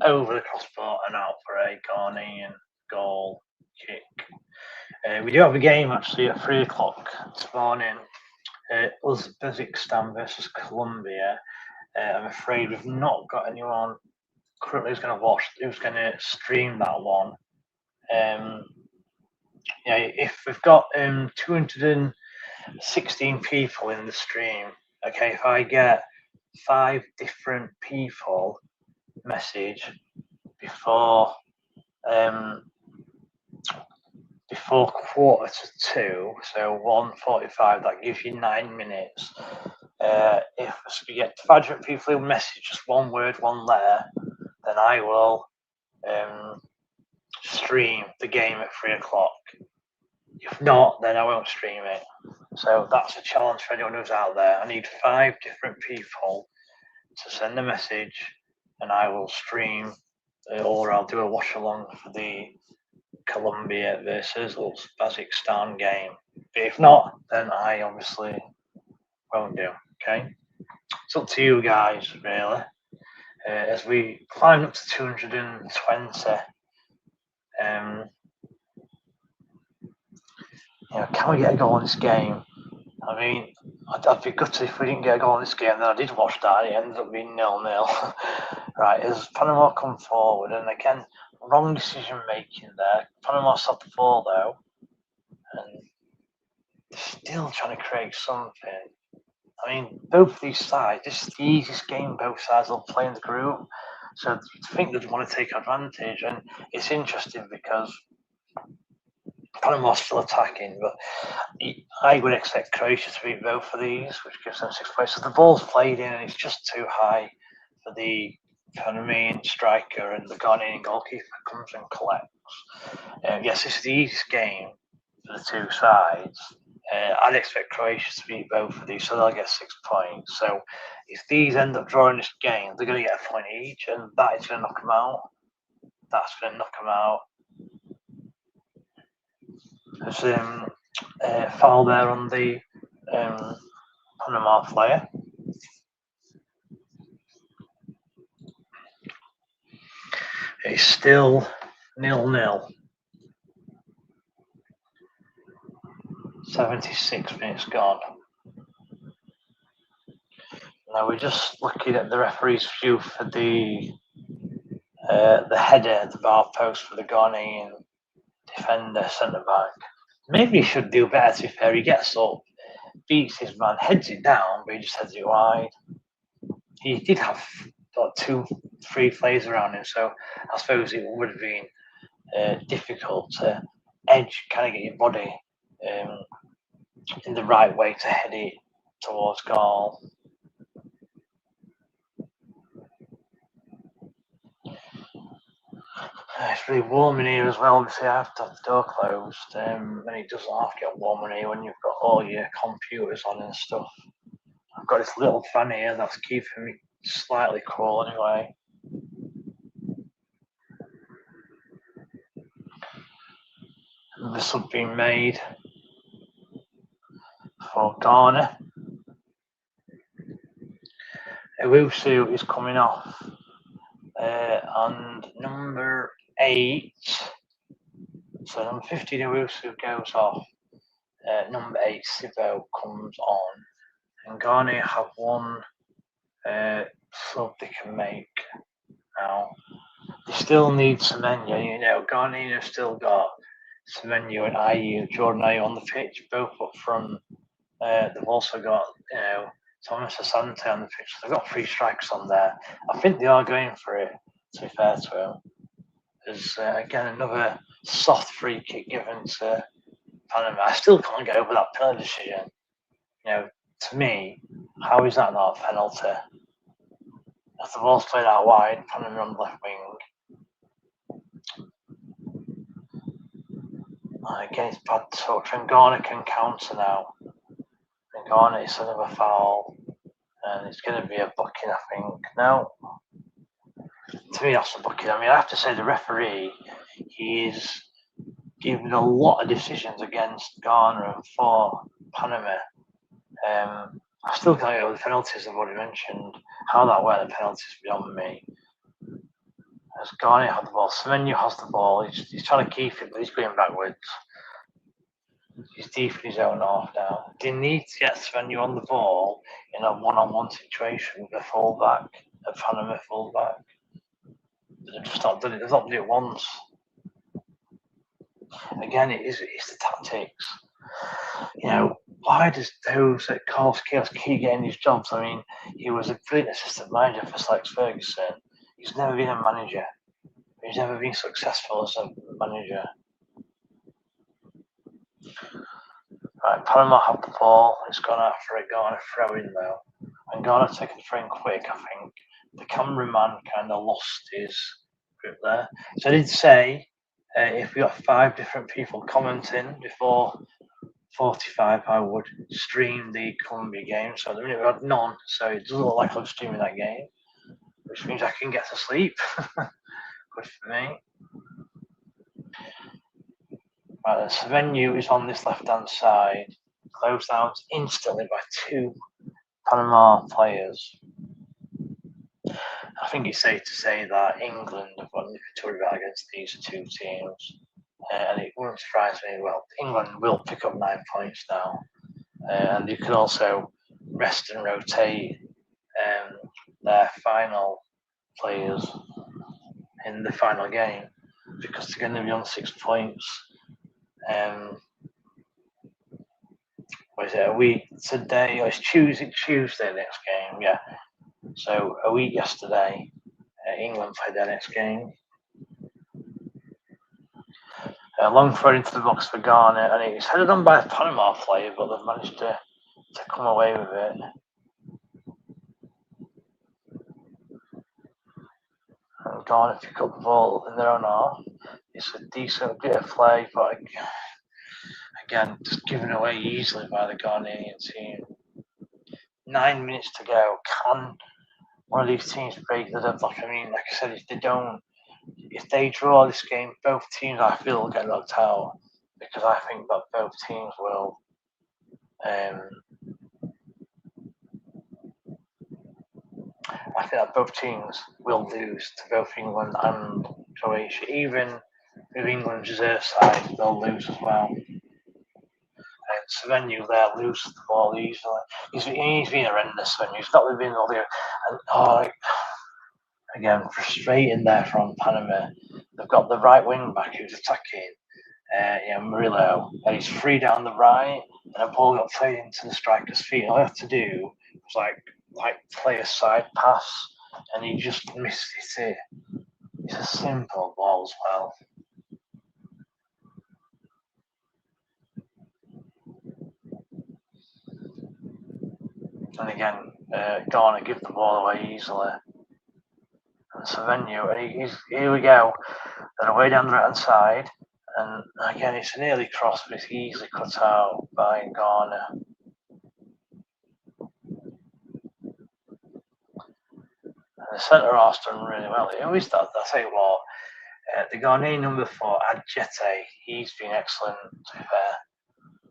over the crossbar and out for a Ghanaian goal kick. We do have a game actually at 3 o'clock this morning. Uzbekistan versus Colombia. I'm afraid we've not got anyone currently who's going to stream that one. If we've got 216 people in the stream, okay, if I get 5 different people message before 1:45, so 1:45, that gives you 9 minutes. If we get 5 different people who message just one word, one letter, then I will stream the game at 3 o'clock. If not, then I won't stream it. So that's a challenge for anyone who's out there. I need 5 different people to send a message, and I will stream, or I'll do a watch along for the Colombia versus Uzbekistan game. But if not, then I obviously won't do. Okay, it's up to you guys, really. As we climb up to 220, can we get a goal in this game? I mean, I'd be gutted if we didn't get a goal in this game. Then I did watch that, and it ended up being 0-0. Right, as Panama come forward, and again, wrong decision making there. Panama stopped the ball though, and they're still trying to create something. I mean, both these sides, this is the easiest game both sides will play in the group. So I think they'd want to take advantage, and it's interesting because Panama's still attacking, but I would expect Croatia to beat both of these, which gives them 6 points. So the ball's played in, and it's just too high for the Panamanian striker, and the Ghanaian goalkeeper comes and collects. Yes, this is the easiest game for the two sides. I'd expect Croatia to beat both of these, so they'll get 6 points. So if these end up drawing this game, they're going to get a point each, and that is going to knock them out. That's going to knock them out. There's a foul there on the Panama player. It's still 0-0. 76 minutes gone. Now we're just looking at the referee's view for the header at the bar post for the Ghanaian defender, centre back. Maybe he should do better, to be fair. He gets up, beats his man, heads it down, but he just heads it wide. He did have 2-3 players around him, so I suppose it would have been difficult to edge, kind of get your body in the right way to head it towards goal. It's really warm in here as well. Obviously, I have to have the door closed, and it doesn't have to get warm in here when you've got all your computers on and stuff. I've got this little fan here that's keeping me slightly cool anyway. And this has been made for Ghana. Owusu is coming off, and number 8. So number 15 Owusu goes off. Number 8 Sivo comes on, and Ghana have one sub they can make now. They still need Semenyo. Ghana have still got Semenyo and IU, Jordan Ayew on the pitch, both up front. They've also got Thomas Asante on the pitch. They've got 3 strikers on there. I think they are going for it, to be fair to them. There's again another soft free kick given to Panama. I still can't get over that penalty decision. To me, how is that not a penalty? If the ball's played out wide, Panama on the left wing. Again, it's bad touch, and Ghana can counter now. And Ghana is another foul, and it's going to be a booking, I think. Now, to me, that's a booking. I mean, I have to say the referee, he's given a lot of decisions against Ghana and for Panama. I still can't get over the penalties I've already mentioned. How that were the penalties beyond me. As Ghana had the ball, Semenyo has the ball. He's trying to keep it, but he's going backwards. He's deep in his own half now. They need to get Semenyo on the ball in a one-on-one situation with a fullback, a Panama fullback. They've just not done it. They've not done it once. Again, it's the tactics. Why does those that cause chaos keep getting these jobs? I mean, he was a brilliant assistant manager for Alex Ferguson. He's never been a manager. He's never been successful as a manager. Right, Panama have the ball. It's gone after it. Ghana throw in though, and Ghana taking the throw in quick. I think the cameraman kind of lost his grip there. So I did say if we got 5 different people commenting before 45, I would stream the Colombia game. So at the minute we had none, so it doesn't look like I'm streaming that game, which means I can get to sleep. Good for me. Right, then Semenyo is on this left-hand side, closed out instantly by 2 Panama players. I think it's safe to say that England have got nothing to worry about against these 2 teams. And it wouldn't surprise me. Well, England will pick up 9 points now, and you can also rest and rotate their final players in the final game because they're going to be on 6 points. What is it? A week today? It's Tuesday next game. Yeah. So a week yesterday, England played their next game. Long throw into the box for Ghana, and it's headed on by a Panama player, but they've managed to come away with it. And Ghana pick up the ball in their own half. It's a decent bit of play, but again, just given away easily by the Ghanaian team. 9 minutes to go. Can one of these teams break the deadlock? I mean, like I said, if they draw this game, both teams I feel will get knocked out because I think that both teams will. I think that both teams will lose to both England and Croatia. Even with England's reserve side, they'll lose as well. And Semenyo there loses the ball easily. He's been horrendous. Semenyo. He's not been all there. And again, frustrating there from Panama. They've got the right wing back who's attacking, Murillo, and he's free down the right, and a ball got played into the striker's feet. All you have to do was play a side pass, and he just missed it. It's a simple ball as well. And again, Garner give the ball away easily. And Savenio, and here we go. They're away down the right hand side. And again, it's an early cross, but it's easily cut out by Garner. And the centre half's done really well. It always does. I tell you what, the Ghanaian number 4, Adjete, he's been excellent, to be fair.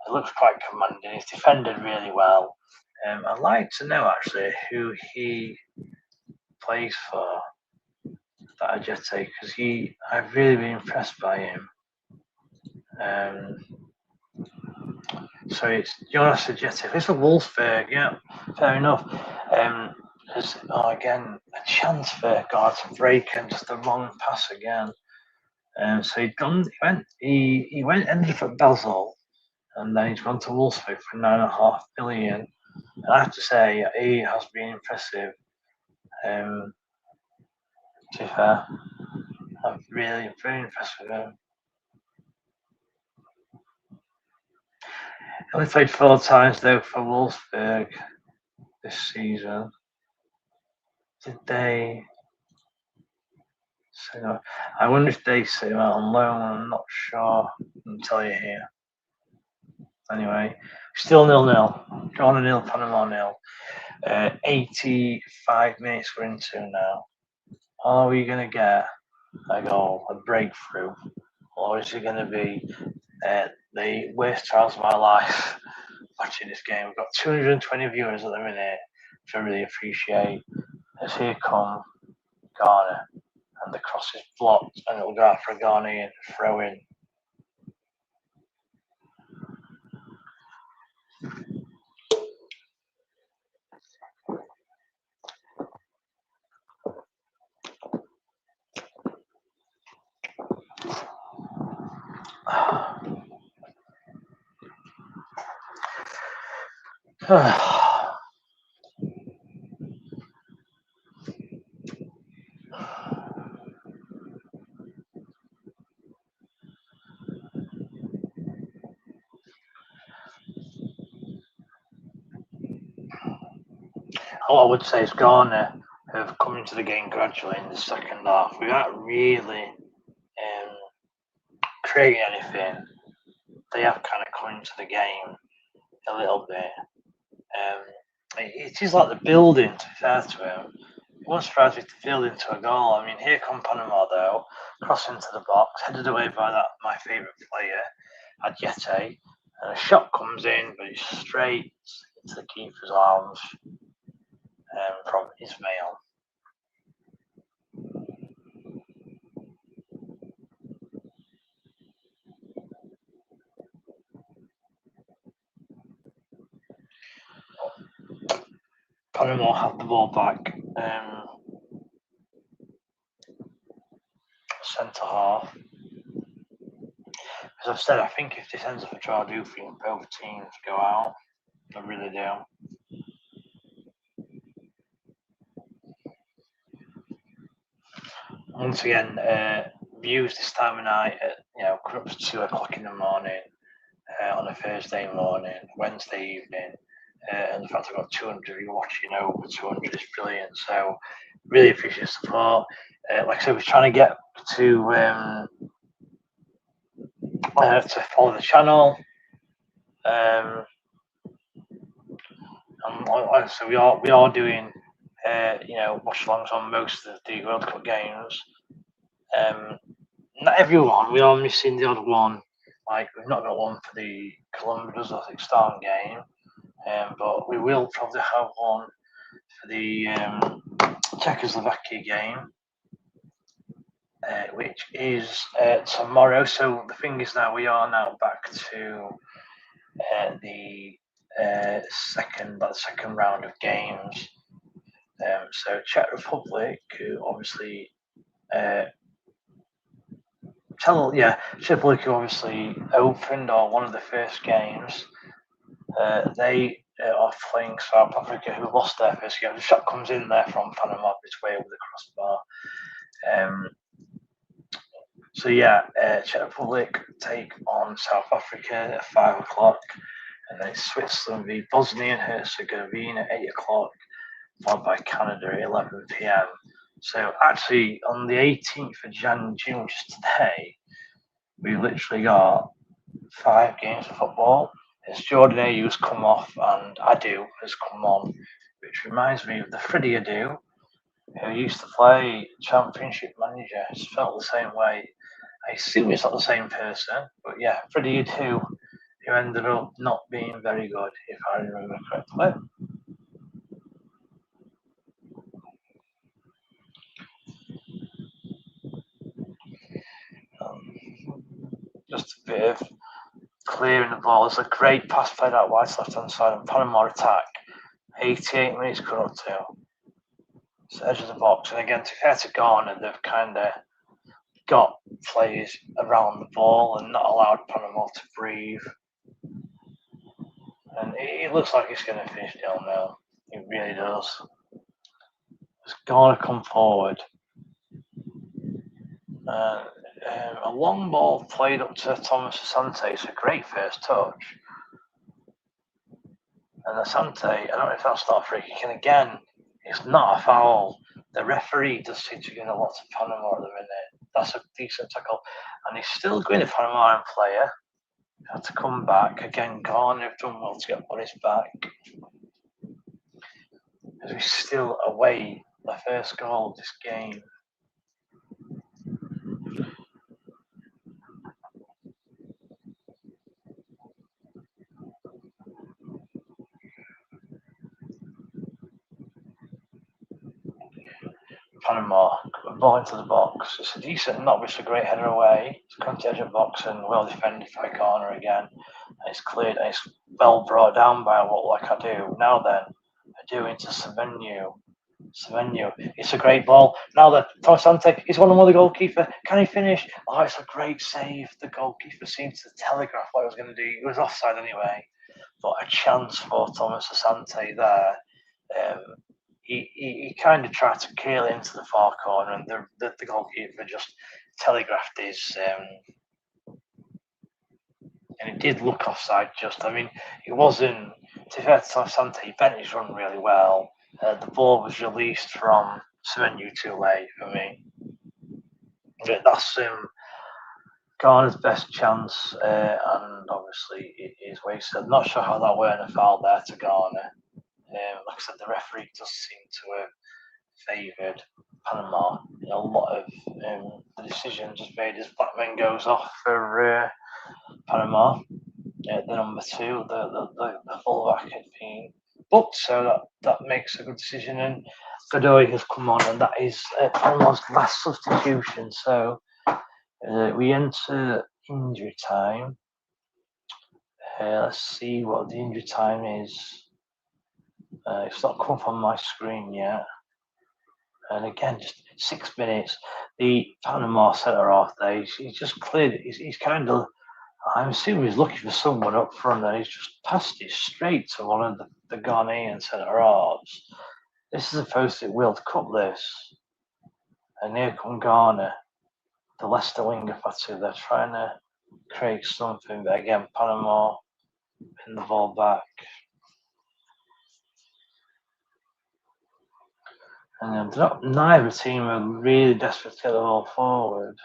He looks quite commanding. He's defended really well. I'd like to know, actually, who he plays for, that Adjete, because I've really been impressed by him. So it's Jonas Adjete. It's a Wolfsburg, yeah, fair enough. Again, a chance for God to break and just the wrong pass again. So he ended up at Basel, and then he's gone to Wolfsburg for $9.5 million. And I have to say, he has been impressive. To be fair, I'm really very impressed with him. He only played 4 times though for Wolfsburg this season. Did they? So I wonder if they set him out on loan. I'm not sure. I'll tell you here. Anyway, still 0-0. Ghana 0, Panama 0. 85 minutes we're into now. Are we going to get a goal, a breakthrough, or is it going to be the worst trials of my life watching this game? We've got 220 viewers at the minute, which I really appreciate. As here come Ghana, and the cross is blocked, and it'll go out for a Ghanaian throw in. All I would say is Ghana have come into the game gradually in the second half. We aren't really creating anything. They have kind of come into the game a little bit. It is like the building, to be fair to him. It won't surprise me to build into a goal. I mean, here come Panama though, cross into the box, headed away by my favourite player, Adjete, and a shot comes in, but it's straight into the keeper's arms from Ismail. Panama have the ball back, centre half. As I've said, I think if this ends up a draw, I do think both teams go out. I really do. Once again, views this time of night at up to 2 o'clock in the morning on a Thursday morning, Wednesday evening. And the fact I've got 200 of you watching, over 200 is brilliant. So really appreciate the support. Like I said, we're trying to get to follow the channel. So we are doing watch-alongs on most of the World Cup games. Not everyone. We are missing the odd one. Like we've not got one for the Colombia-Kazakhstan game. But we will probably have one for the Czechoslovakia game, which is tomorrow. So the thing is now we are now back to the second round of games. So Czech Republic, who obviously Czech Republic, who obviously opened or one of the first games. They are playing South Africa, who lost their first game. The shot comes in there from Panama, it's way over the crossbar. So Czech Republic take on South Africa at 5 o'clock. and then it's Switzerland v Bosnia and Herzegovina at 8 o'clock, followed by Canada at 11 p.m. So actually, on the 18th of June, which is today, we literally got 5 games of football. As Jordan Ayew's come off and Adu has come on, which reminds me of the Freddie Adu, who used to play Championship Manager. It's felt the same way. I assume it's not the same person, but yeah, Freddie Adu, who ended up not being very good, if I remember correctly. Just a bit of clearing the ball. It's a great pass played out wide left hand side, and Panama attack. 88 minutes cut up to. It's the edge of the box, and again, to fair to Ghana, they've kind of got players around the ball and not allowed Panama to breathe. And it looks like it's going to finish 0-0. It really does. As Ghana come forward, a long ball played up to Thomas Asante. It's a great first touch. And Asante, I don't know if that's not a free kick. And again, it's not a foul. The referee does seem to be getting a lot of Panama at the minute. That's a decent tackle. And he's still going to Panama player. Had to come back. Again, Ghana have done well to get on his back. As we still await the first goal of this game. Panama, ball into the box. It's a decent, not obviously a great header away. It's come to the edge of the box and well defended by Ghana again. And it's cleared and it's well brought down by what like I do. Now then, I do into Semenyo. It's a great ball. Now that Torresante is one of the goalkeeper. Can he finish? Oh, it's a great save. The goalkeeper seemed to telegraph what he was going to do. He was offside anyway. But a chance for Thomas Asante there. He kind of tried to curl it into the far corner, and the goalkeeper just telegraphed his. And it did look offside. I mean, it wasn't. To be fair to Asante, he bent his run really well. The ball was released from Semenyo too late for me. But that's Ghana's best chance, and obviously it is wasted. I'm not sure how that weren't a foul there to Ghana. Like I said, the referee does seem to have favoured Panama in a lot of the decisions just made as Blackman goes off for Panama. The number 2, the fullback had been booked, so that makes a good decision. And Godoy has come on, and that is Panama's last substitution. So we enter injury time. Let's see what the injury time is. It's not come up on my screen yet. And again, just 6 minutes. The Panama centre half there, he's just cleared it. He's kind of, I'm assuming he's looking for someone up front, and he's just passed it straight to one of the Ghanaian centre halves. This is supposed to be World Cup, this. And here come Ghana, the Leicester winger Fatu. They're trying to create something, but again, Panama pin the ball back. And neither team are really desperate to get the ball forward.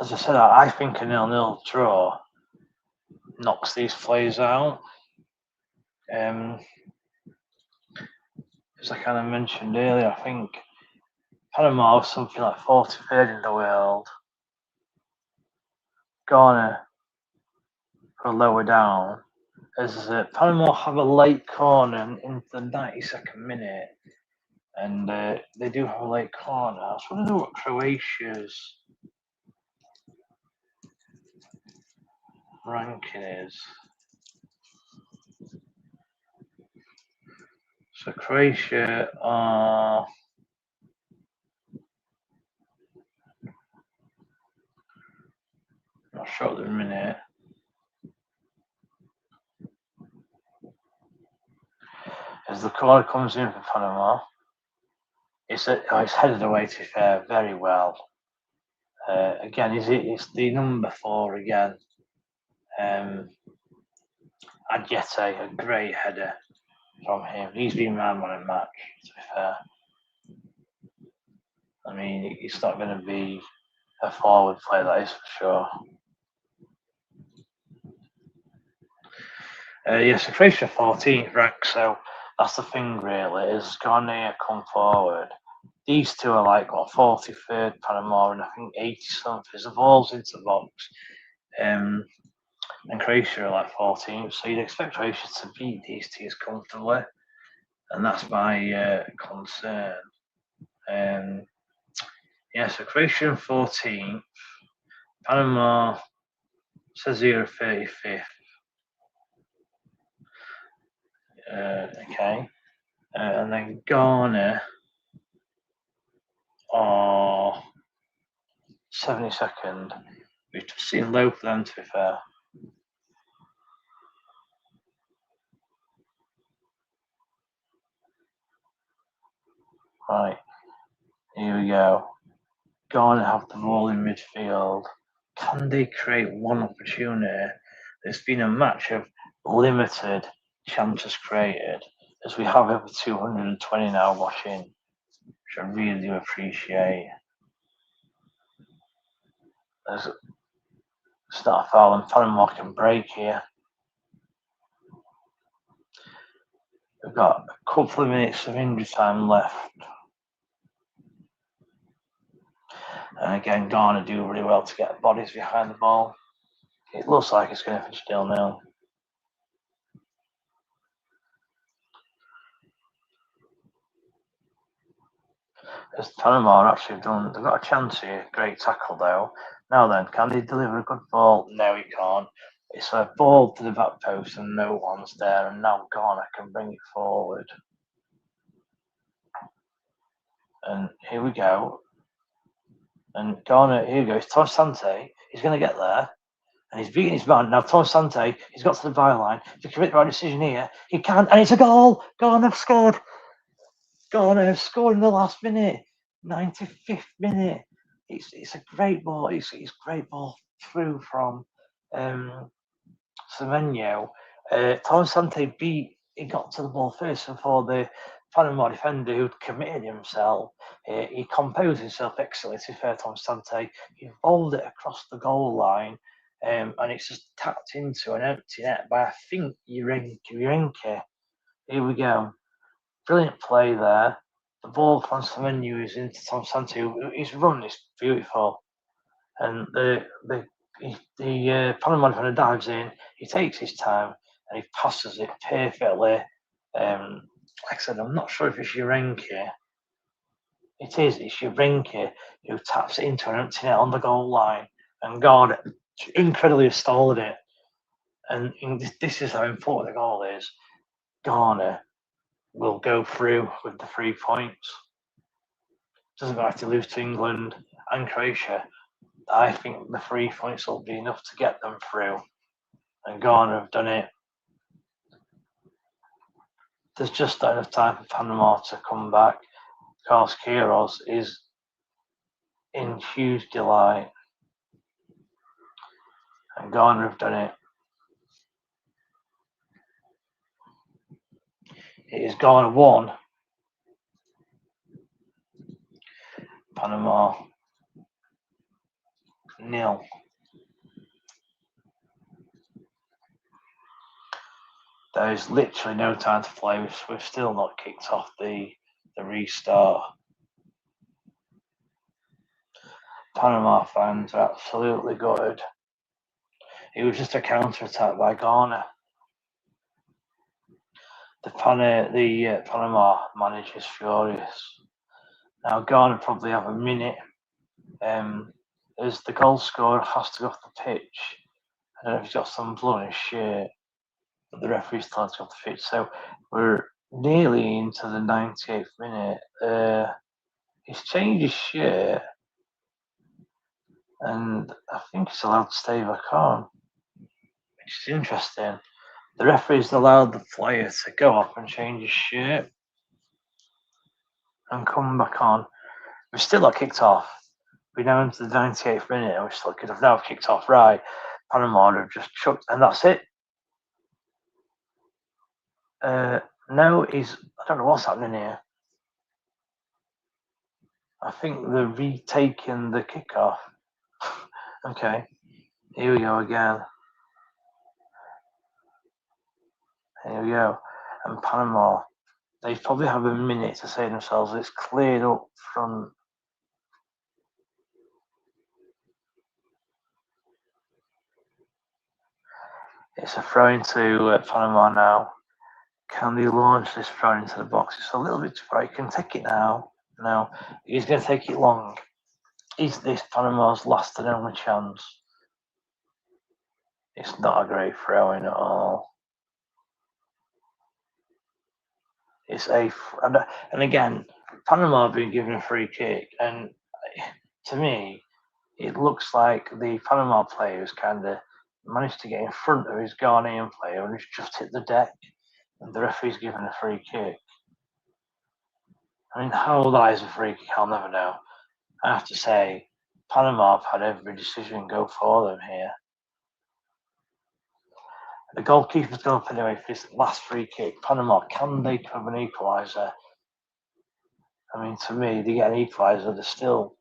As I said, I think a 0-0 draw knocks these players out. As I kind of mentioned earlier, I think Panama was something like 43rd in the world. Ghana are lower down. As Panama have a late corner in the 92nd minute, and they do have a late corner. I just want to know what Croatia's ranking is. So Croatia are not sure at the minute. As the corner comes in for Panama, it's headed away, to be fair, very well. Again, it's the number 4 again. Adjete, a great header from him. He's been man of the match, to be fair. I mean, it's not going to be a forward player, that is for sure. Yes, Croatia 14th rank, so that's the thing really, is Garnier come forward. These two are like, what, 43rd Panama and I think 80 something. The ball's into the box. And Croatia are like 14th, so you'd expect Croatia to beat these teams comfortably. And that's my concern. Yeah, so Croatia 14th, Panama says here 35th. Okay. And then Ghana are 72nd. We've seen low for them, to be fair. Right. Here we go. Ghana have the ball in midfield. Can they create one opportunity? There's been a match of limited chances created, as we have over 220 now watching, which I really do appreciate. It's not a foul, and Panama can break here. We've got a couple of minutes of injury time left. And again, Ghana do really well to get bodies behind the ball. It looks like it's going to finish 0-0. As Panama are actually done, they've got a chance here. Great tackle though. Now then, can they deliver a good ball? No, he can't. It's a ball to the back post and no one's there, and now Ghana can bring it forward. And here we go. And Ghana, here goes. Tom Sante, he's going to get there. And he's beating his man. Now Tom Sante, he's got to the byline. If he can make the right decision here, he can. And it's a goal. Ghana have scored. Ghana have scored in the last minute. 95th minute. It's a great ball. It's great ball through from Semenyo. Tom Sante he got to the ball first before the Panama defender who'd committed himself. He composed himself excellently, to fair Tom Sante. He bowled it across the goal line, and it's just tapped into an empty net by, I think, Urenke. Here we go. Brilliant play there. The ball from Semenyo is into Tom Sante. His run is beautiful. And the Panama defender dives in, he takes his time, and he passes it perfectly. Like I said, I'm not sure if it's Urenke. It's Urenke who taps it into an empty net on the goal line, and God incredibly stalled it. And this is how important the goal is. Ghana will go through with the 3 points. Doesn't matter if they lose to England and Croatia. I think the 3 points will be enough to get them through. And Ghana have done it. There's just not enough time for Panama to come back. Carlos Queiroz is in huge delight. And Ghana have done it. It is Ghana 1. Panama 0. There is literally no time to play. We've still not kicked off the restart. Panama fans are absolutely gutted. It was just a counter-attack by Ghana. The Panama manager is furious. Now Ghana probably have a minute. As the goal scorer has to go off the pitch. I don't know if he's got some blood in his shirt, but the referee's told to go off the pitch. So we're nearly into the 98th minute. He's changed his shirt, and I think he's allowed to stay back on, which is interesting. The referee's allowed the player to go up and change his shirt and come back on. We're still not kicked off. We're now into the 98th minute, and we still could have now kicked off. Right, Panama have just chucked, and that's it. No, I don't know what's happening here. I think they're retaking the kickoff. Okay, here we go again. Here we go. And Panama, they probably have a minute to say themselves. It's cleared up front. It's a throw into Panama now. Can they launch this throw into the box? It's a little bit too far. He can take it now. No, he's going to take it long. Is this Panama's last and only chance? It's not a great throw-in at all. It's and again, Panama have been given a free kick, and to me, it looks like the Panama player has kind of managed to get in front of his Ghanaian player and he's just hit the deck, and the referee's given a free kick. I mean, how that is a free kick, I'll never know. I have to say, Panama have had every decision go for them here. The goalkeeper's gone up anyway for his last free kick. Panama, can they cover an equaliser? I mean, to me, they get an equaliser, they're still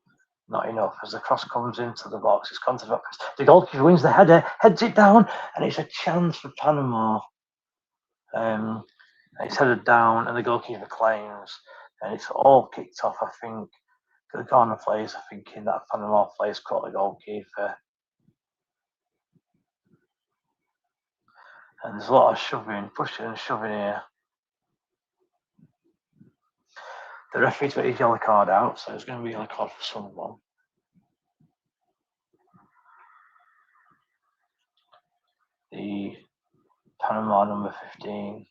not enough. As the cross comes into the box, it's gone to the box. The goalkeeper wins the header, heads it down, and it's a chance for Panama. It's headed down, and the goalkeeper claims, and it's all kicked off. I think the Ghana players are thinking that Panama players caught the goalkeeper, and there's a lot of shoving, pushing, and shoving here. The referee took his yellow card out, so it's going to be a yellow card for someone. The Panama number 15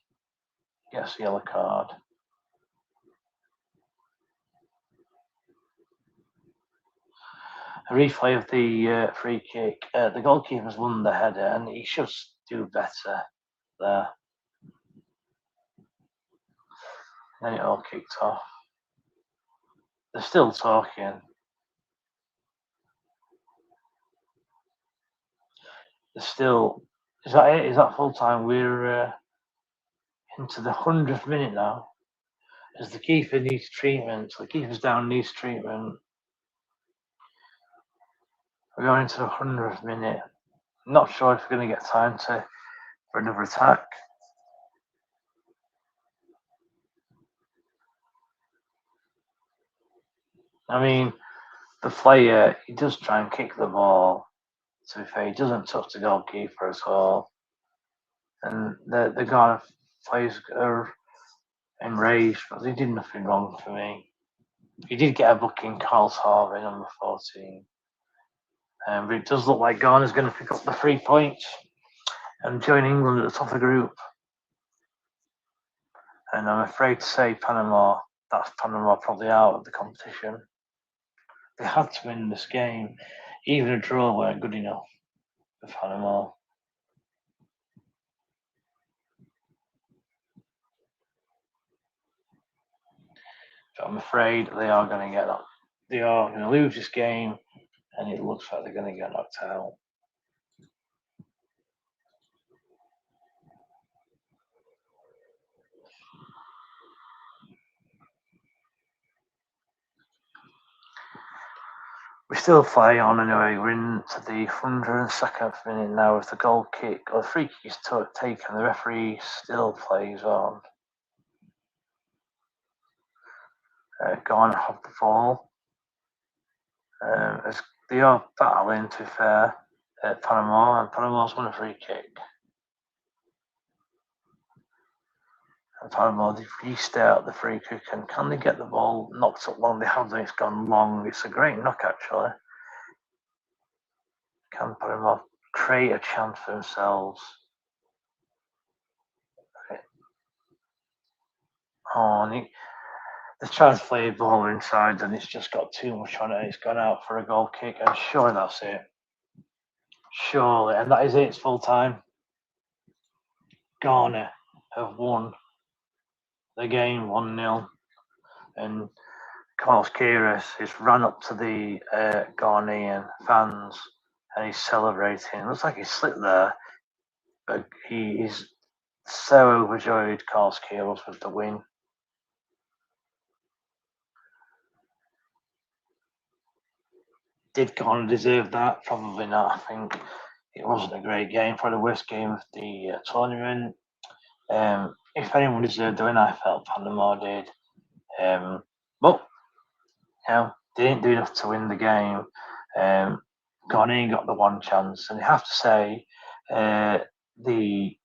gets the yellow card. A replay of the free kick. The goalkeeper's won the header, and he should do better there. Then it all kicked off. They're still talking. They're still. Is that it? Is that full time? We're into the 100th minute now. As the keeper needs treatment. The keeper's down, needs treatment. We're going into the 100th minute. Not sure if we're going to get time for another attack. I mean, the player, he does try and kick the ball. To be fair, he doesn't touch the goalkeeper at all. And the Ghana players are enraged, but they did nothing wrong for me. He did get a booking, Carl Harvey, number 14. But it does look like Ghana's going to pick up the 3 points and join England at the top of the group. And I'm afraid to say Panama, that's Panama probably out of the competition. They had to win this game. Even a draw weren't good enough for Panama. But I'm afraid they are going to get that. They are going to lose this game, and it looks like they're going to get knocked out. We still play on anyway. We're into the 102nd minute now with the goal kick, or the free kick is taken. The referee still plays on. Ghana have the ball. As they are battling, to be fair, Panama, and Panama's won a free kick. And Panama, they've restart the free kick, and can they get the ball knocked up long? They have, it's gone long. It's a great knock, actually. Can Panama create a chance for themselves? Oh, and they're trying to play a ball inside, and it's just got too much on it. It's gone out for a goal kick, and sure, that's it. Surely, and that is it. It's full time. Ghana have won the game 1-0, and Carlos Queiroz has ran up to the Ghanaian fans and he's celebrating. It looks like he's slipped there, but he is so overjoyed, Carlos Queiroz, with the win. Did Ghana deserve that? Probably not. I think it wasn't a great game, probably the worst game of the tournament. If anyone deserved the win, I felt Panama did. But they didn't do enough to win the game. Ghana got the one chance, and you have to say the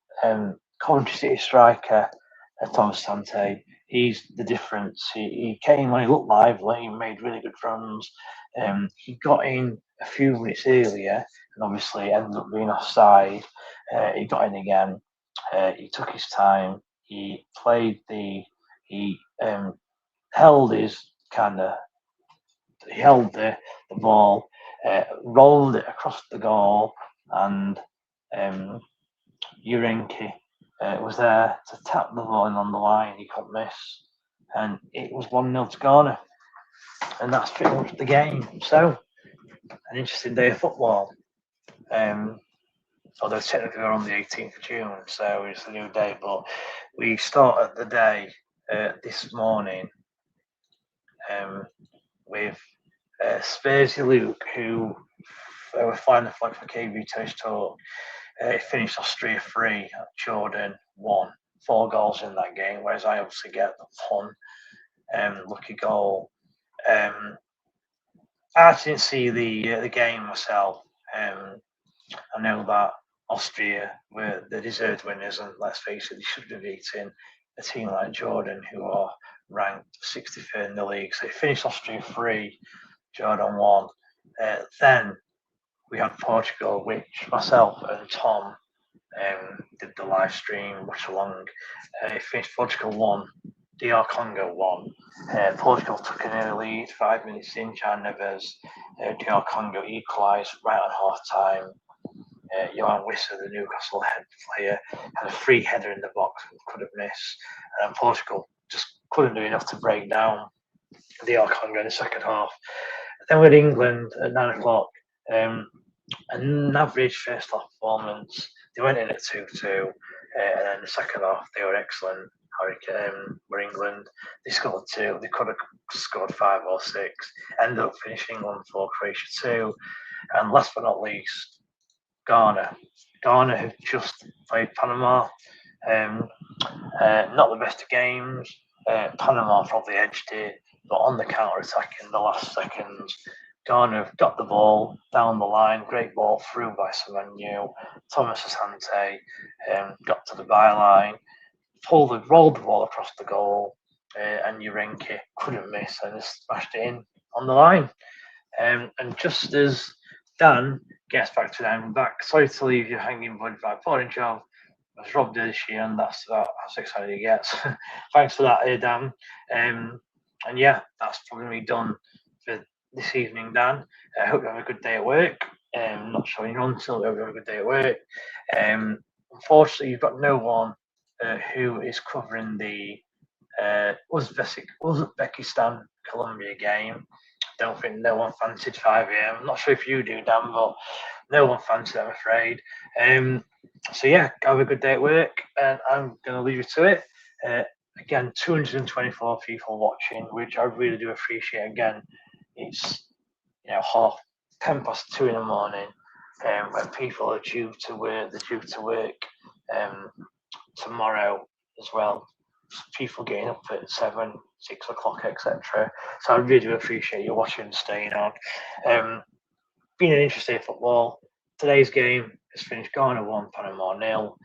Coventry City striker, Thomas Sante, he's the difference. He came when he looked lively, he made really good runs. He got in a few minutes earlier and obviously ended up being offside. He got in again. He took his time. He played he held his kind of he held the ball, rolled it across the goal, and Urenki was there to tap the ball in on the line. He couldn't miss, and it was 1-0 to Ghana, and that's pretty much the game. So, an interesting day of football. Although technically we're on the 18th of June, so it's a new day, but we started the day this morning with Spursy Luke, who were flying the flag for KB Toast Talk. Finished Austria 3, Jordan 1. 4 goals in that game, whereas I obviously get the one lucky goal. I didn't see the game myself. I know that Austria were the deserved winners, and let's face it, they should be beating a team like Jordan, who are ranked 63rd in the league. So they finished Austria 3, Jordan 1. Then we had Portugal, which myself and Tom did the live stream, watch along. It finished Portugal 1, DR Congo 1. Portugal took an early lead 5 minutes in. Jan Neves, DR Congo equalised right on half time. Johan Wissa, the Newcastle head player, had a free header in the box and couldn't miss. And Portugal just couldn't do enough to break down DR Congo in the second half. Then with England at 9 o'clock, an average first half performance. They went in at 2-2, and then the second half they were excellent. Were England, they scored 2. They could have scored 5 or 6. Ended up finishing 1-4 Croatia 2, and last but not least, Ghana. Ghana have just played Panama. Not the best of games. Panama probably edged it, but on the counter attack in the last seconds, Ghana got the ball down the line, great ball through by Semenyo. Thomas Asante got to the byline, rolled the ball across the goal, and Urenki couldn't miss and just smashed it in on the line. And just as Dan gets back to them, sorry to leave you hanging, bud, by pouring job. I was robbed this year, and that's about as excited he gets. Thanks for that, Dan. And yeah, that's probably done for this evening, Dan. I hope you have a good day at work. Not sure you're on until you have a good day at work. Unfortunately, you've got no one who is covering the Uzbekistan Colombia game. Don't think no one fancied 5 a.m. I'm not sure if you do, Dan, but no one fancied it, I'm afraid. So yeah, have a good day at work, and I'm going to leave you to it. Again, 224 people watching, which I really do appreciate. Again, it's 2:10 in the morning, when people are due to work. They're due to work tomorrow as well. People getting up at 7, 6 o'clock, etc. So I really do appreciate you watching and staying on. Been an interesting football. Today's game has finished Ghana 1, Panama 0.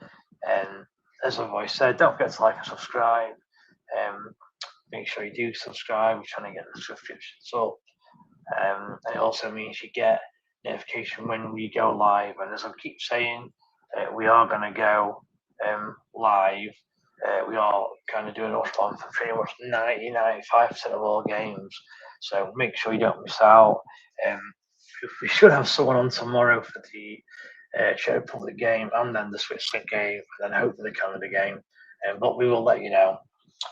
And as I've always said, don't forget to like and subscribe. Make sure you do subscribe. We're trying to get the subscriptions up. And it also means you get notification when we go live. And as I keep saying, we are going to go live. We are kind of doing a watch on for pretty much 90-95% of all games. So make sure you don't miss out. We should have someone on tomorrow for the Czech Republic game, and then the Switzerland game, and then hopefully the Canada game. But we will let you know.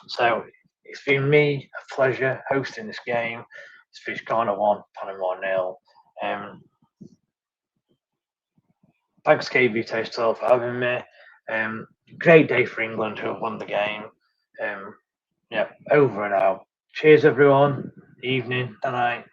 So It's been me a pleasure hosting this game. It's Fish Corner 1, Panama 0. Thanks, KB Taster, for having me. Great day for England who have won the game. Yeah, over and out. Cheers, everyone. Evening, and night.